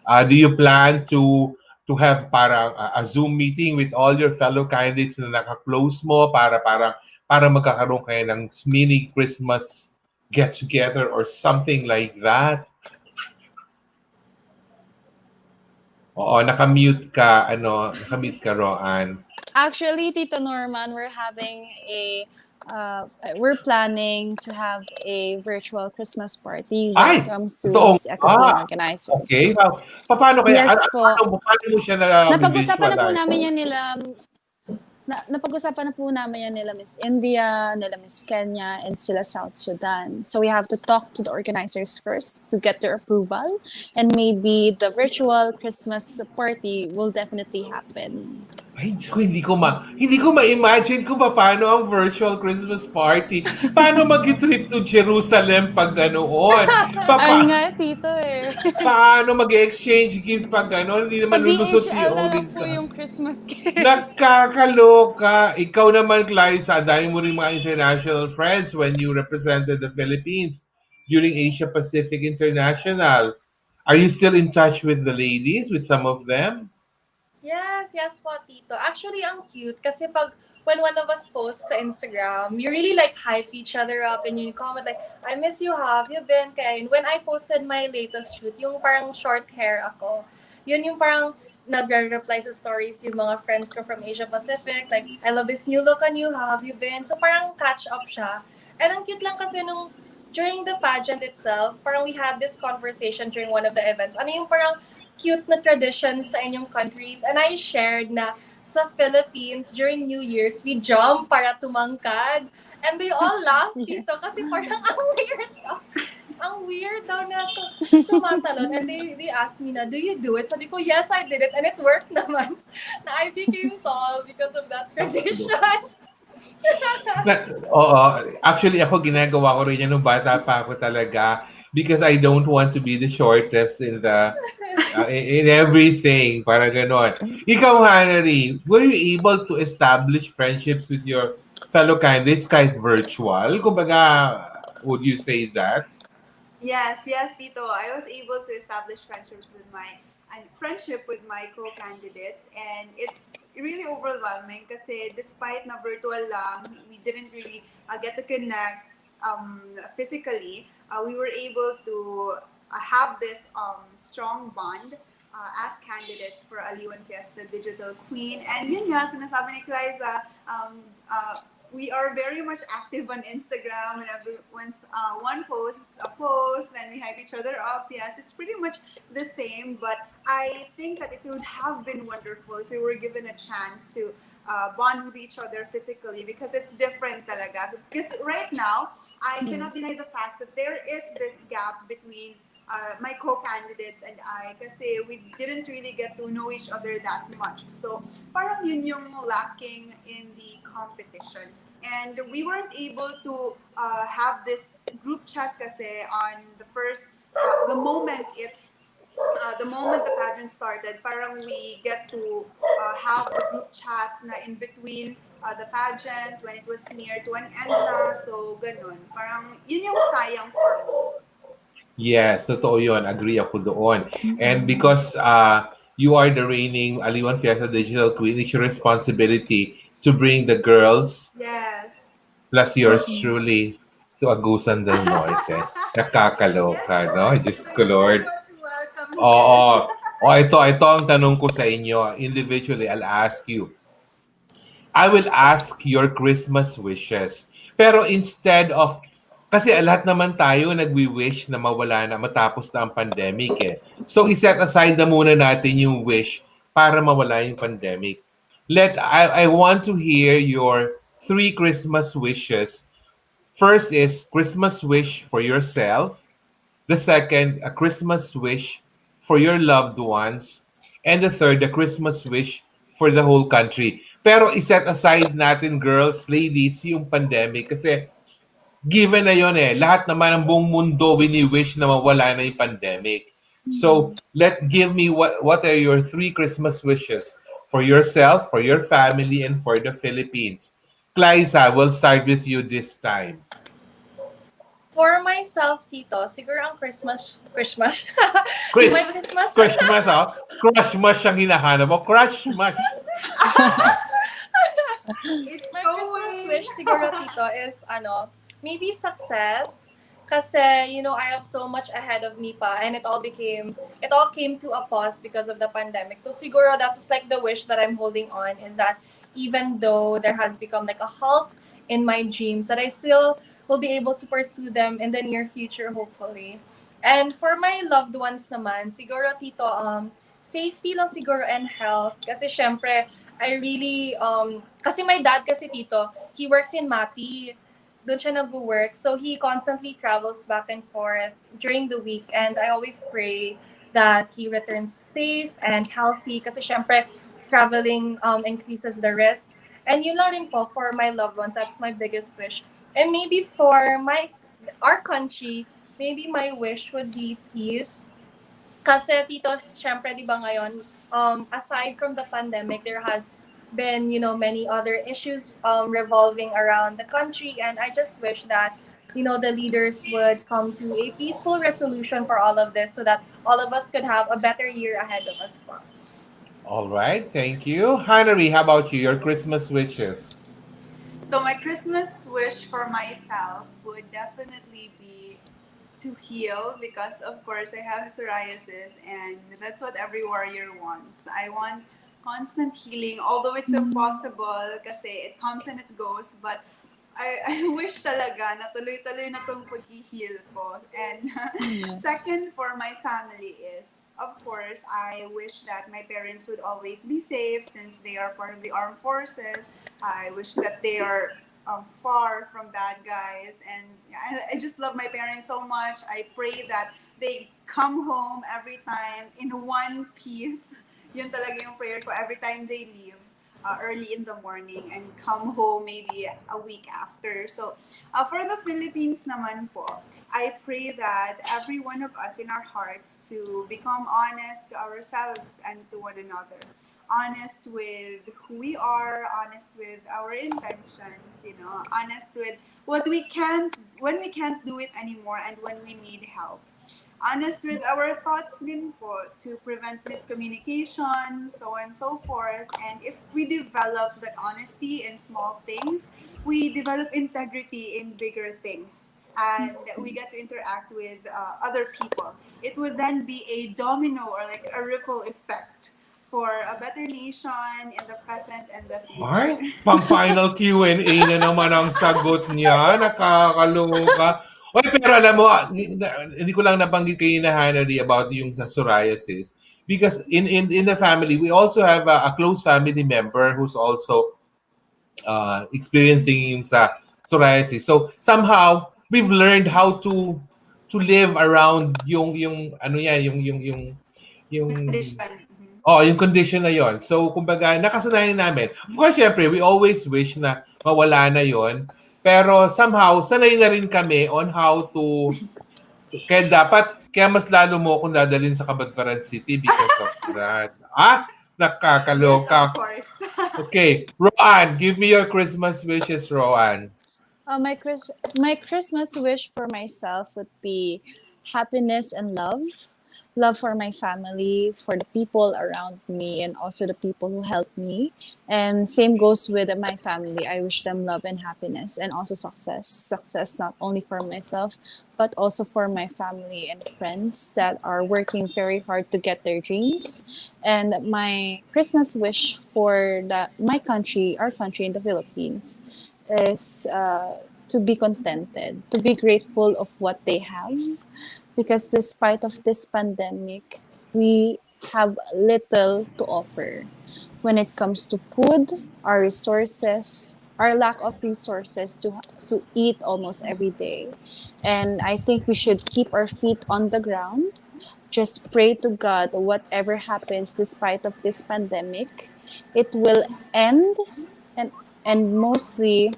Do you plan to have parang a Zoom meeting with all your fellow candidates na naka-close mo para magkakaroon kayo ng mini Christmas get-together or something like that? Oo, nakamute ka, Roan. Actually, Tito Norman, we're planning to have a virtual Christmas party when it comes to the Eco-Teen organizers. Okay. Paano kaya? Yes po. Paano mo siya Napag-usapan na po namin yan nila Miss India, nila Miss Kenya, and sila South Sudan. So we have to talk to the organizers first to get their approval, and maybe the virtual Christmas party will definitely happen. Ay, hindi ko ma-imagine kung paano ang virtual Christmas party. Paano mag-trip to Jerusalem pag ganoon? Ay nga, Tito eh. Paano mag-exchange gift pag ganoon? Hindi naman lulusot si Pa-DHL na lang Olin po yung Christmas gift. Nakakaloka. Ikaw naman, Klyza, dahil mo rin mga international friends when you represented the Philippines during Asia Pacific International. Are you still in touch with the ladies, with some of them? Yes po, Tito. Actually, ang cute kasi when one of us posts sa Instagram, you really hype each other up and you comment I miss you, have you been? Kaya when I posted my latest shoot, yung parang short hair ako, yun yung parang nagre-reply sa stories yung mga friends ko from Asia Pacific. Like, I love this new look on you. How have you been? So, parang catch up siya. And ang cute lang kasi nung during the pageant itself, parang we had this conversation during one of the events. Ano yung parang cute na traditions sa inyong countries? And I shared na sa Philippines, during New Year's, we jump para tumangkad. And they all laughed dito kasi parang ang weird daw. Ang weird daw na tumatalon. And they asked me na, do you do it? Sabi ko, yes, I did it. And it worked naman. Na I became tall because of that tradition. Oo, actually ako ginagawa ko rin yan nung bata pa ako talaga because I don't want to be the shortest in the in everything, para ganon. Ikaw, Jannarie, were you able to establish friendships with your fellow candidates kahit virtual? Kumbaga, would you say that? Yes, yes, Tito. I was able to establish friendship with my co-candidates, and it's really overwhelming kasi despite na virtual lang, we didn't really get to connect physically. We were able to have this strong bond as candidates for Aliwan Fiesta Digital Queen. And yun nga, sinasabi ni Klyza, we are very much active on Instagram. Whenever once one posts a post, then we hype each other up. Yes, it's pretty much the same. But I think that it would have been wonderful if we were given a chance to bond with each other physically, because it's different talaga. Because right now, I cannot deny the fact that there is this gap between my co-candidates and I, kasi we didn't really get to know each other that much. So parang yun yung lacking in the competition. And we weren't able to have this group chat kasi on the first, the moment the pageant started, parang we get to have the group chat na in between the pageant when it was near to an end na. So, ganun. Parang yun yung sayang for me. Yes, totoo yun. Agree ako doon. And because you are the reigning Aliwan Fiesta Digital Queen, it's your responsibility to bring the girls Yes. plus yours truly to Agusan del Norte. Nakakaloka, Yes, no? of Diyos course. ko, You're very Lord. much welcome Oo. here. O, ito ang tanong ko sa inyo. Individually, I'll ask you. I will ask your Christmas wishes. Pero instead of, kasi lahat naman tayo nagwi-wish na mawala na, matapos na ang pandemic eh. So iset aside na muna natin yung wish para mawala yung pandemic. I want to hear your 3 Christmas wishes. First is Christmas wish for yourself. The second, a Christmas wish for your loved ones. And the third, a Christmas wish for the whole country. Pero iset aside natin, girls, ladies, yung pandemic. Kasi given na yun eh. Lahat naman ng buong mundo wini-wish na mawala na yung pandemic. So, give me what are your 3 Christmas wishes for yourself, for your family, and for the Philippines. Klyza, we'll start with you this time. For myself, Tito, siguro ang Christmas, Chris, my Christmas, Christmas, oh. Christmas ang hinahanap mo. Christmas. It's my showing. Christmas wish siguro, Tito, is, maybe success. Kasi, I have so much ahead of me pa, and it all came to a pause because of the pandemic. So siguro that's like the wish that I'm holding on, is that even though there has become like a halt in my dreams, that I still will be able to pursue them in the near future, hopefully. And for my loved ones naman, siguro, Tito, safety lang siguro and health. Kasi syempre, I really, kasi my dad kasi, Tito, he works in Mati. Doon siya nag-work. So he constantly travels back and forth during the week. And I always pray that he returns safe and healthy. Kasi syempre, traveling increases the risk. And yun lang rin po for my loved ones. That's my biggest wish. And maybe for our country, maybe my wish would be peace. Kasi, Tito, syempre, di ba ngayon, aside from the pandemic, there has been, many other issues revolving around the country. And I just wish that, the leaders would come to a peaceful resolution for all of this so that all of us could have a better year ahead of us. All right, thank you. Jannarie, how about you? Your Christmas wishes. So my Christmas wish for myself would definitely be to heal because, of course, I have psoriasis, and that's what every warrior wants. I want constant healing, although it's impossible kasi it comes and it goes. But I wish talaga na tuloy-tuloy na tong pag-heal ko. And Yes. second, for my family is, of course, I wish that my parents would always be safe since they are part of the armed forces. I wish that they are far from bad guys. And yeah, I just love my parents so much. I pray that they come home every time in one piece. Yun talaga yung prayer ko every time they leave early in the morning and come home maybe a week after. So for the Philippines naman po, I pray that every one of us in our hearts to become honest to ourselves and to one another. Honest with who we are, honest with our intentions, honest with what we can't, when we can't do it anymore and when we need help. Honest with our thoughts din po to prevent miscommunication, so on and so forth. And if we develop that honesty in small things, we develop integrity in bigger things. And we get to interact with other people. It would then be a domino or like a ripple effect for a better nation in the present and the future. Ay, pang final Q&A na naman ang sagot niya. Nakakaloka. Oy, pero alam mo, hindi ko lang nabanggit kay Jannarie about yung sa psoriasis. Because in the family, we also have a close family member who's also experiencing yung sa psoriasis. So somehow we've learned how to live around yung ano yan, yung Condition. yung condition na yon. So kumbaga nakasanayan namin. Of course, syempre, we always wish na mawala na yon. Pero somehow sanay na rin kami on how to kaya mas lalo mo akong dadalhin sa Cabadbaran City because of that. Yes, of Nakakaloka. course. Okay, Roan, give me your Christmas wishes, Roan. My Christmas wish for myself would be happiness and love. Love for my family, for the people around me, and also the people who help me. And same goes with my family. I wish them love and happiness, and also success. Success not only for myself, but also for my family and friends that are working very hard to get their dreams. And my Christmas wish for my country, our country in the Philippines, is to be contented, to be grateful of what they have, because despite of this pandemic, we have little to offer when it comes to food, our resources, our lack of resources to eat almost every day. And I think we should keep our feet on the ground, just pray to God whatever happens despite of this pandemic, it will end. And mostly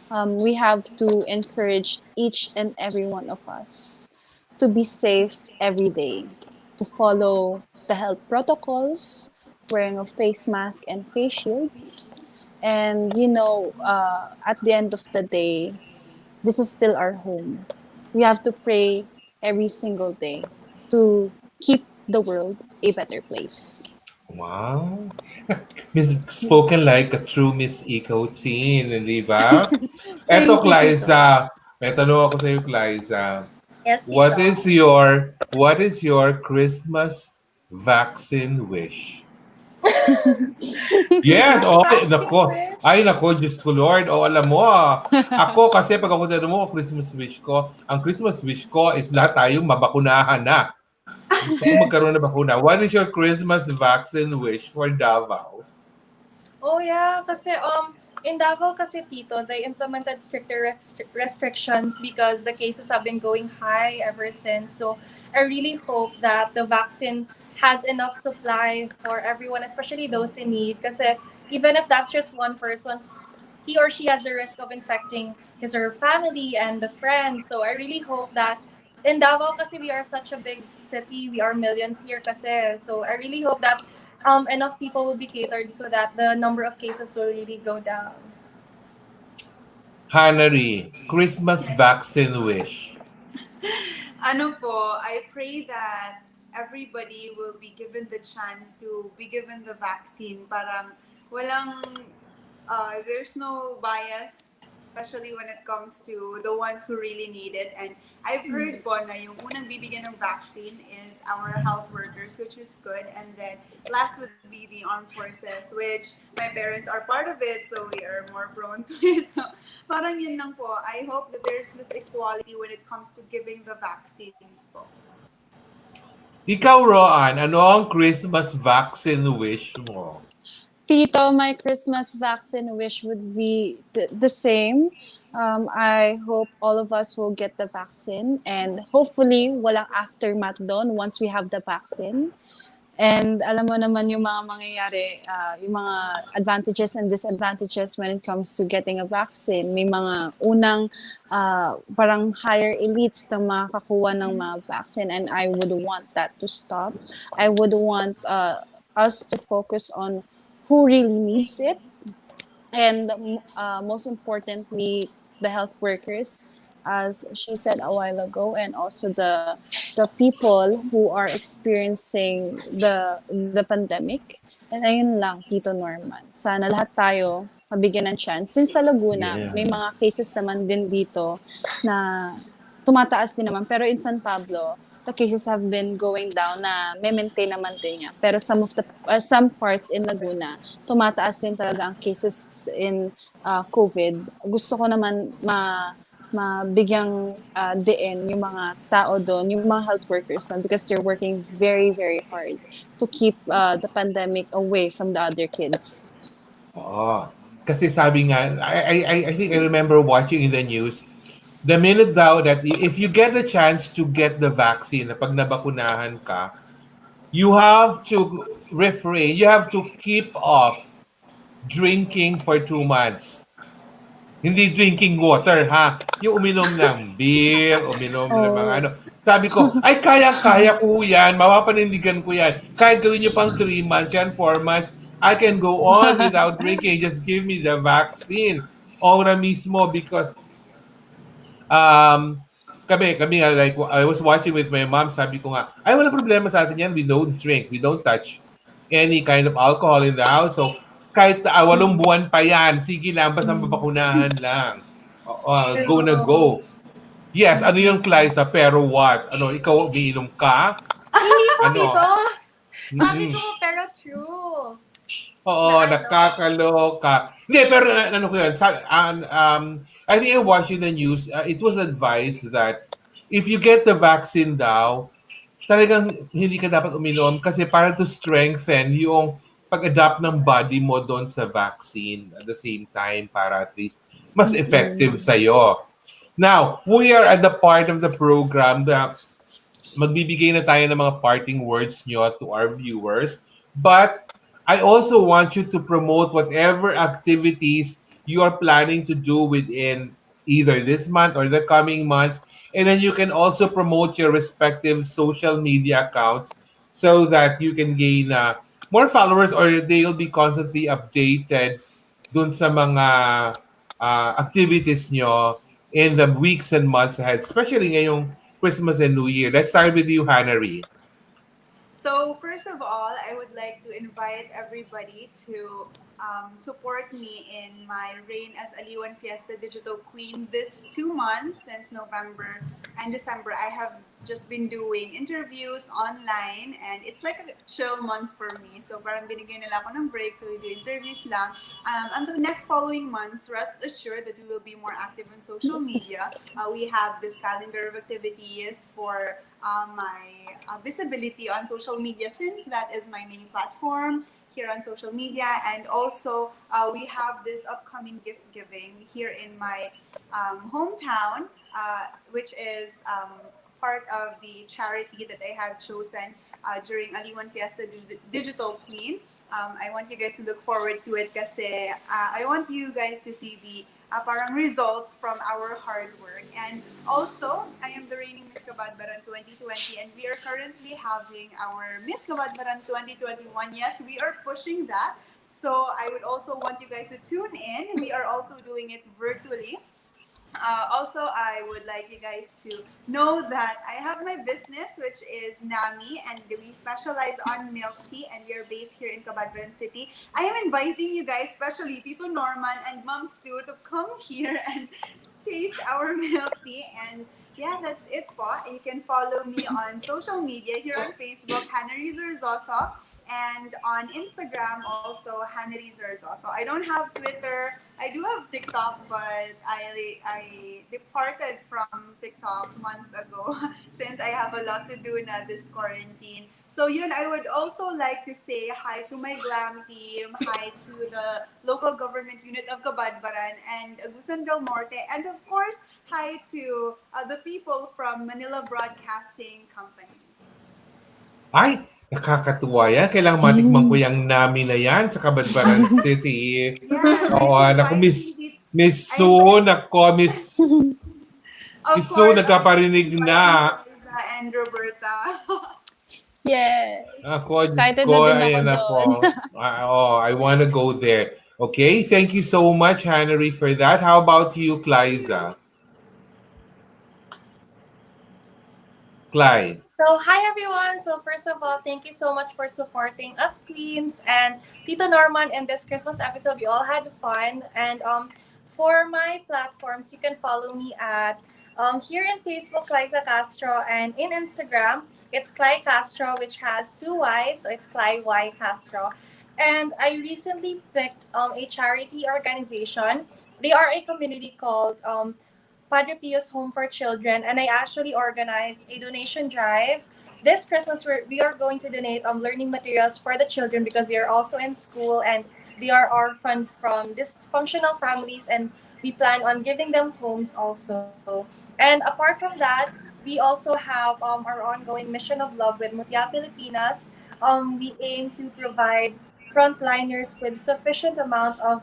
we have to encourage each and every one of us to be safe every day, to follow the health protocols, wearing a face mask and face shields. And, at the end of the day, this is still our home. We have to pray every single day to keep the world a better place. Wow. Miss, spoken like a true Miss Eco teen, di ba? Eto, Thank you, Tito. Klyza. May tanong ako sa iyo, Klyza. Yes, What Tito. is your Christmas vaccine wish? Yes, Christmas oh, vaccine nako. wish. Ay, nako, Diyos ko, Lord. Oh, alam mo, ako kasi pag ako tinanong mo, Christmas wish ko, ang Christmas wish ko is lahat tayong mabakunahan na. Gusto ko magkaroon ng bakuna. What is your Christmas vaccine wish for Davao? Oh yeah, kasi in Davao kasi Tito, they implemented stricter restrictions because the cases have been going high ever since. So I really hope that the vaccine has enough supply for everyone, especially those in need. Kasi even if that's just one person, he or she has the risk of infecting his or her family and the friends. So I really hope that in Davao kasi we are such a big city, we are millions here kasi. So I really hope that enough people will be catered so that the number of cases will really go down. Jannarie, Christmas vaccine wish. Ano po, I pray that everybody will be given the chance to be given the vaccine. Parang there's no bias, especially when it comes to the ones who really need it. And I've heard po na yung unang bibigyan ng vaccine is our health workers, which is good. And then last would be the armed forces, which my parents are part of it, so we are more prone to it. So parang yun lang po. I hope that there's this equality when it comes to giving the vaccines po. Ikaw, Roan, ano ang Christmas vaccine wish mo? Tito, my Christmas vaccine wish would be the same. I hope all of us will get the vaccine and hopefully walang aftermath doon once we have the vaccine. And alam mo naman yung mga mangyayari, yung mga advantages and disadvantages when it comes to getting a vaccine. May mga unang parang higher elites na makakakuha ng mga vaccine and I would want that to stop. I would want us to focus on who really needs it. And most importantly, the health workers, as she said a while ago, and also the people who are experiencing the pandemic. And ayun lang, Tito Norman. Sana lahat tayo mabigyan ng chance. Since sa Laguna, Yeah. may mga cases naman din dito na tumataas din naman. Pero in San Pablo, the cases have been going down na may maintain naman din niya. Pero some parts in Laguna, tumataas din talaga ang cases in COVID. Gusto ko naman mabigyang diin yung mga tao doon, yung mga health workers doon because they're working very, very hard to keep the pandemic away from the other kids. Oo. Kasi sabi nga, I think I remember watching in the news, the minute daw that if you get the chance to get the vaccine, na pag nabakunahan ka, you have to refrain, you have to keep off drinking for 2 months. Hindi drinking water, ha? Yung uminom ng beer, uminom ng mga ano. Sabi ko, ay kaya-kaya ko yan, mapapanindigan ko yan. Kahit gawin nyo pang 3 months yan, 4 months, I can go on without drinking. Just give me the vaccine. Ora mismo because Um, kami nga, like, I was watching with my mom, sabi ko nga, ay, wala problema sa atin yan, we don't drink, we don't touch any kind of alcohol in the house. So, kahit 8 buwan pa yan, sige lang, basta mabakunahan lang. Go na go. Yes, ano yung Klyza, pero what? Ano, ikaw umiinom ka? Hindi po, Ano? Tito. Sabi Mm. ko, pero true. Oo, Na ano? nakakaloka. Hindi, pero ano ko yun, I think I watched in the news, it was advised that if you get the vaccine daw, talagang hindi ka dapat uminom kasi para to strengthen yung pag-adapt ng body mo doon sa vaccine at the same time para at least mas effective sa'yo. Now, we are at the part of the program that magbibigay na tayo ng mga parting words nyo to our viewers. But I also want you to promote whatever activities you are planning to do within either this month or the coming months. And then you can also promote your respective social media accounts so that you can gain more followers or they'll be constantly updated dun sa mga activities nyo in the weeks and months ahead, especially ngayong Christmas and New Year. Let's start with you, Jannarie. So first of all, I would like to invite everybody to support me in my reign as Aliwan Fiesta Digital Queen this 2 months since November and December. I have just been doing interviews online and it's like a chill month for me. So parang binigyan nila ako ng break so we do interviews lang. And the next following months, rest assured that we will be more active on social media. We have this calendar of activities for my visibility on social media since that is my main platform here on social media, and also we have this upcoming gift giving here in my hometown, which is part of the charity that I had chosen during Aliwan Fiesta Digital Queen. I want you guys to look forward to it kasi I want you guys to see the parang results from our hard work. And also, I am the reigning Miss Kabadbaran 2020 and we are currently having our Miss Kabadbaran 2021. Yes, we are pushing that. So I would also want you guys to tune in. We are also doing it virtually. Also, I would like you guys to know that I have my business, which is Nami, and we specialize on milk tea, and we are based here in Cabadbaran City. I am inviting you guys, especially Tito Norman and Mom Sue, to come here and taste our milk tea. And Yeah, that's it po. You can follow me on social media here on Facebook, Jannarie Zarzoso, and on Instagram also Jannarie Zarzoso. I don't have Twitter. I do have TikTok, but I departed from TikTok months ago since I have a lot to do na this quarantine. So yun, I would also like to say hi to my glam team, hi to the local government unit of Cabadbaran and Agusan del Norte, and of course, hi to the people from Manila Broadcasting Company. Ay, nakakatuwa yan. Kailangan matikman ko yung nami na yan sa Kabadbaran City. Yes, Oo, I'm naku, inviting you. Miss I'm Sue, nako, Of Miss Sue, course, I'm nagkaparinig inviting na. Klyza and Roberta. Yeah. Ako, Diyos Excited na ko, din ako ayan na doon. po. I want to go there. Okay, thank you so much, Jannarie, for that. How about you, Klyza? Clyde. So, hi everyone! So, first of all, thank you so much for supporting us queens and Tito Norman in this Christmas episode. We all had fun. And for my platforms, you can follow me at here in Facebook, Klyza Castro, and in Instagram, it's Cly Castro, which has two Y's, so it's Cly Y Castro. And I recently picked a charity organization. They are a community called Padre Pio's Home for Children, and I actually organized a donation drive. This Christmas, we are going to donate learning materials for the children because they are also in school and they are orphaned from dysfunctional families, and we plan on giving them homes also. And apart from that, we also have our ongoing mission of love with Mutya Pilipinas. We aim to provide frontliners with sufficient amount of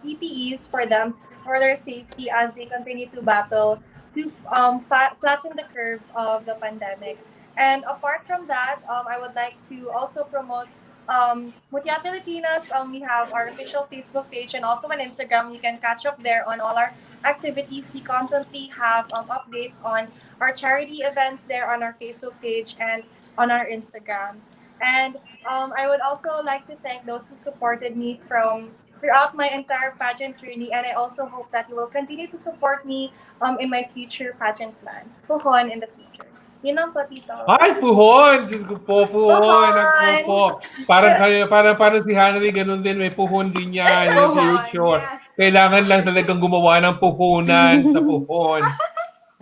PPEs for them for their safety as they continue to battle to flatten the curve of the pandemic. And apart from that, I would like to also promote Mutya Pilipinas. We have our official Facebook page and also on Instagram. You can catch up there on all our activities. We constantly have updates on our charity events there on our Facebook page and on our Instagram. And I would also like to thank those who supported me from throughout my entire pageant journey, and I also hope that you will continue to support me in my future pageant plans. Puhon in the future. Yun lang po, Tito. Ay, puhon! Diyos ko po, puhon! Ako Puhon! po. Parang kayo, parang si Jannarie, ganun din. May puhon din yan in Pohon, future. yes, of Kailangan lang course. talagang gumawa ng puhunan sa puhon.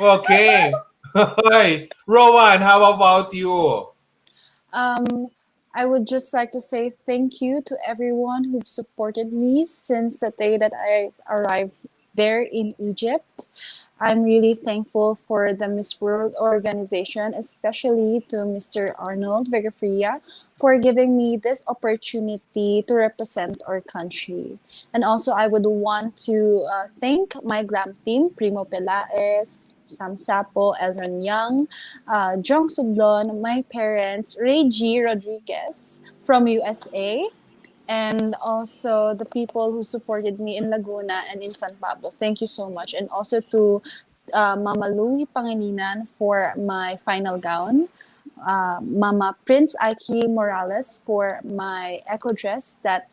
Okay. Hi. Rowan, how about you? Um, I would just like to say thank you to everyone who've supported me since the day that I arrived there in Egypt. I'm really thankful for the Miss World organization, especially to Mr. Arnold Vegafria for giving me this opportunity to represent our country. And also, I would want to thank my glam team, Primo Pelaez, Sam Sapo, Elron Young, Jong Sudlon, my parents, Ray G. Rodriguez from USA, and also the people who supported me in Laguna and in San Pablo. Thank you so much. And also to Mama Louie Pangilinan for my final gown. Mama Prince Aiki Morales for my eco dress that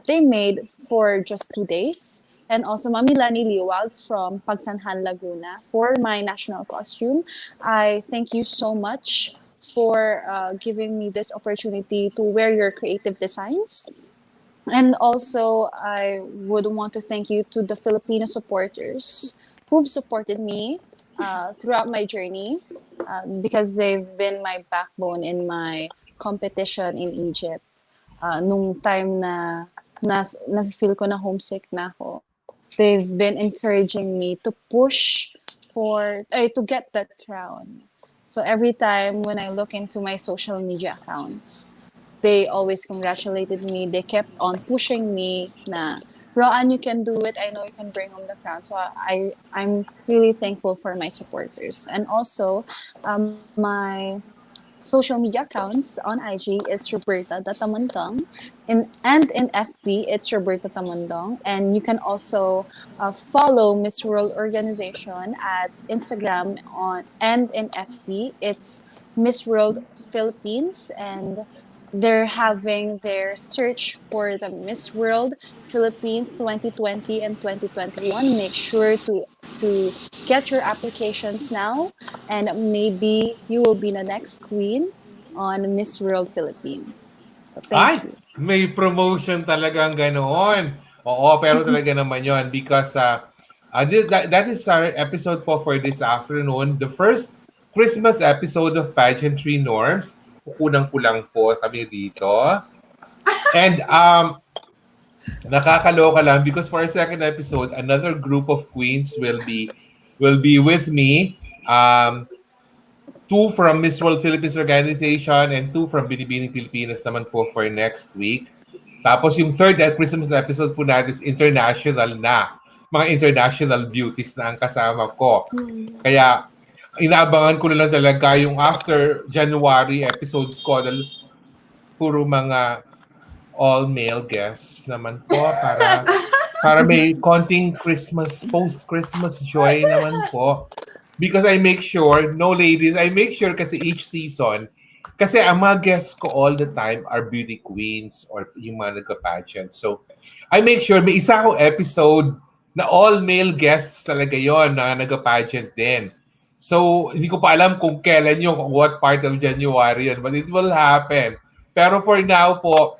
they made for just 2 days. And also Mami Lani Liwag from Pagsanhan, Laguna for my national costume. I thank you so much for giving me this opportunity to wear your creative designs. And also, I would want to thank you to the Filipino supporters who've supported me throughout my journey because they've been my backbone in my competition in Egypt. Nung time na feel ko na homesick na ako, they've been encouraging me to push to get that crown. So every time when I look into my social media accounts, they always congratulated me. They kept on pushing me na, Roan, you can do it. I know you can bring home the crown. So I'm really thankful for my supporters. And also, my social media accounts on IG is Roberta Tamondong. And in FB, it's Roberta Tamondong. And you can also follow Miss World Organization at Instagram and in FB. It's Miss World Philippines. And they're having their search for the Miss World Philippines 2020 and 2021. Make sure to get your applications now, and maybe you will be the next queen on Miss World Philippines. So thank Ay, you. may promotion talagang ganoon. Oo, pero talaga naman yon because that is our episode po for this afternoon. The first Christmas episode of Pageantry Norms. Kukunang ko lang po kami dito. And nakakaloka lang because for our second episode, another group of queens will be with me. Two from Miss World Philippines Organization and two from Binibining Pilipinas naman po for next week. Tapos yung third Christmas episode po natin is international na. Mga international beauties na ang kasama ko. Kaya inaabangan ko na lang talaga yung after January episodes ko dahil puro mga all-male guests naman po para may konting Christmas, post-Christmas joy naman po. Because I make sure, no ladies, I make sure kasi each season, kasi ang mga guests ko all the time are beauty queens or yung mga nagka-pageant. So, I make sure may isa akong episode na all-male guests talaga yon na nagka-pageant din. So, hindi ko pa alam kung kailan yung what part of January yun, but it will happen. Pero for now po,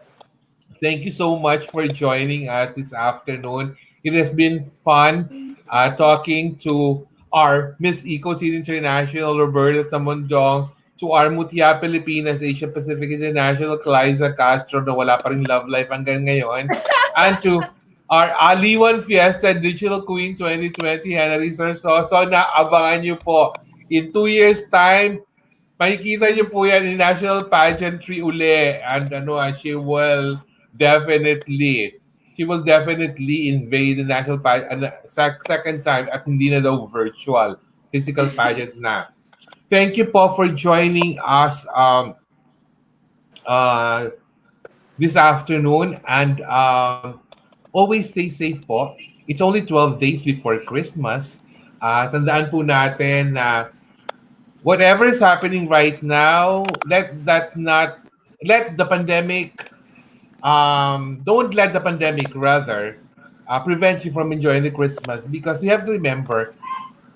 thank you so much for joining us this afternoon. It has been fun talking to our Miss Eco Teen International, Roberta Tamondong, to our Mutya Pilipinas, Asia Pacific International, Klyza Castro, na wala pa rin love life hanggang ngayon, and to our Aliwan Fiesta Digital Queen 2020, Jannarie Zarzoso, na abangan nyo po. In 2 years' time, makikita niyo po yan in National Pageantry uli. And definitely, she will definitely invade the national pageant second time at hindi na daw virtual. Physical pageant na. Thank you po for joining us this afternoon and always stay safe po. It's only 12 days before Christmas. Tandaan po natin na whatever is happening right now, let the pandemic don't let the pandemic rather prevent you from enjoying the Christmas because you have to remember,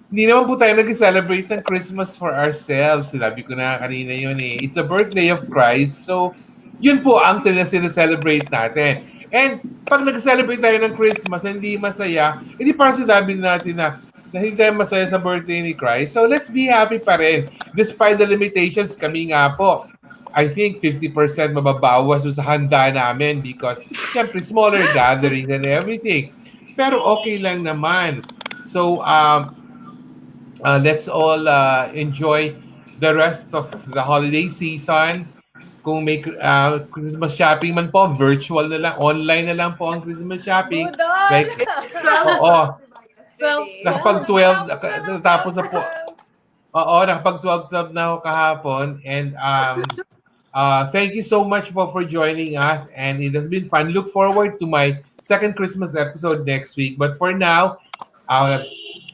hindi naman po tayo nag-celebrate ng Christmas for ourselves. Sinabi ko na kanina yun eh. It's the birthday of Christ. So, yun po ang sineselebrate natin. And pag nag-celebrate tayo ng Christmas, hindi masaya, hindi parang sinabi natin na hindi tayo masaya sa birthday ni Christ. So, let's be happy pa rin. Despite the limitations, kami nga po, I think 50% mababawas sa handa namin because syempre smaller gathering and everything. Pero okay lang naman. So, let's all enjoy the rest of the holiday season. Kung may Christmas shopping man po, virtual na lang, online na lang po ang Christmas shopping. Budol! Like, It's 12 oo, yesterday. nakapag 12, natapos na po. Oo, nakapag 12 na ako kahapon. And thank you so much for joining us. And it has been fun. Look forward to my second Christmas episode next week. But for now,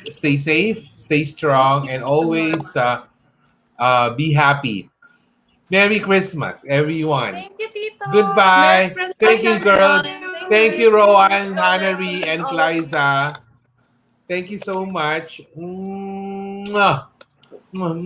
stay safe, stay strong, and always be happy. Merry Christmas, everyone. Thank you, Tito. Goodbye. Merry Christmas, Thank you, girls. everyone. Thank you, Rowan, God bless Jannarie, and all of you. Klyza. Thank you so much. Mwah. Mwah.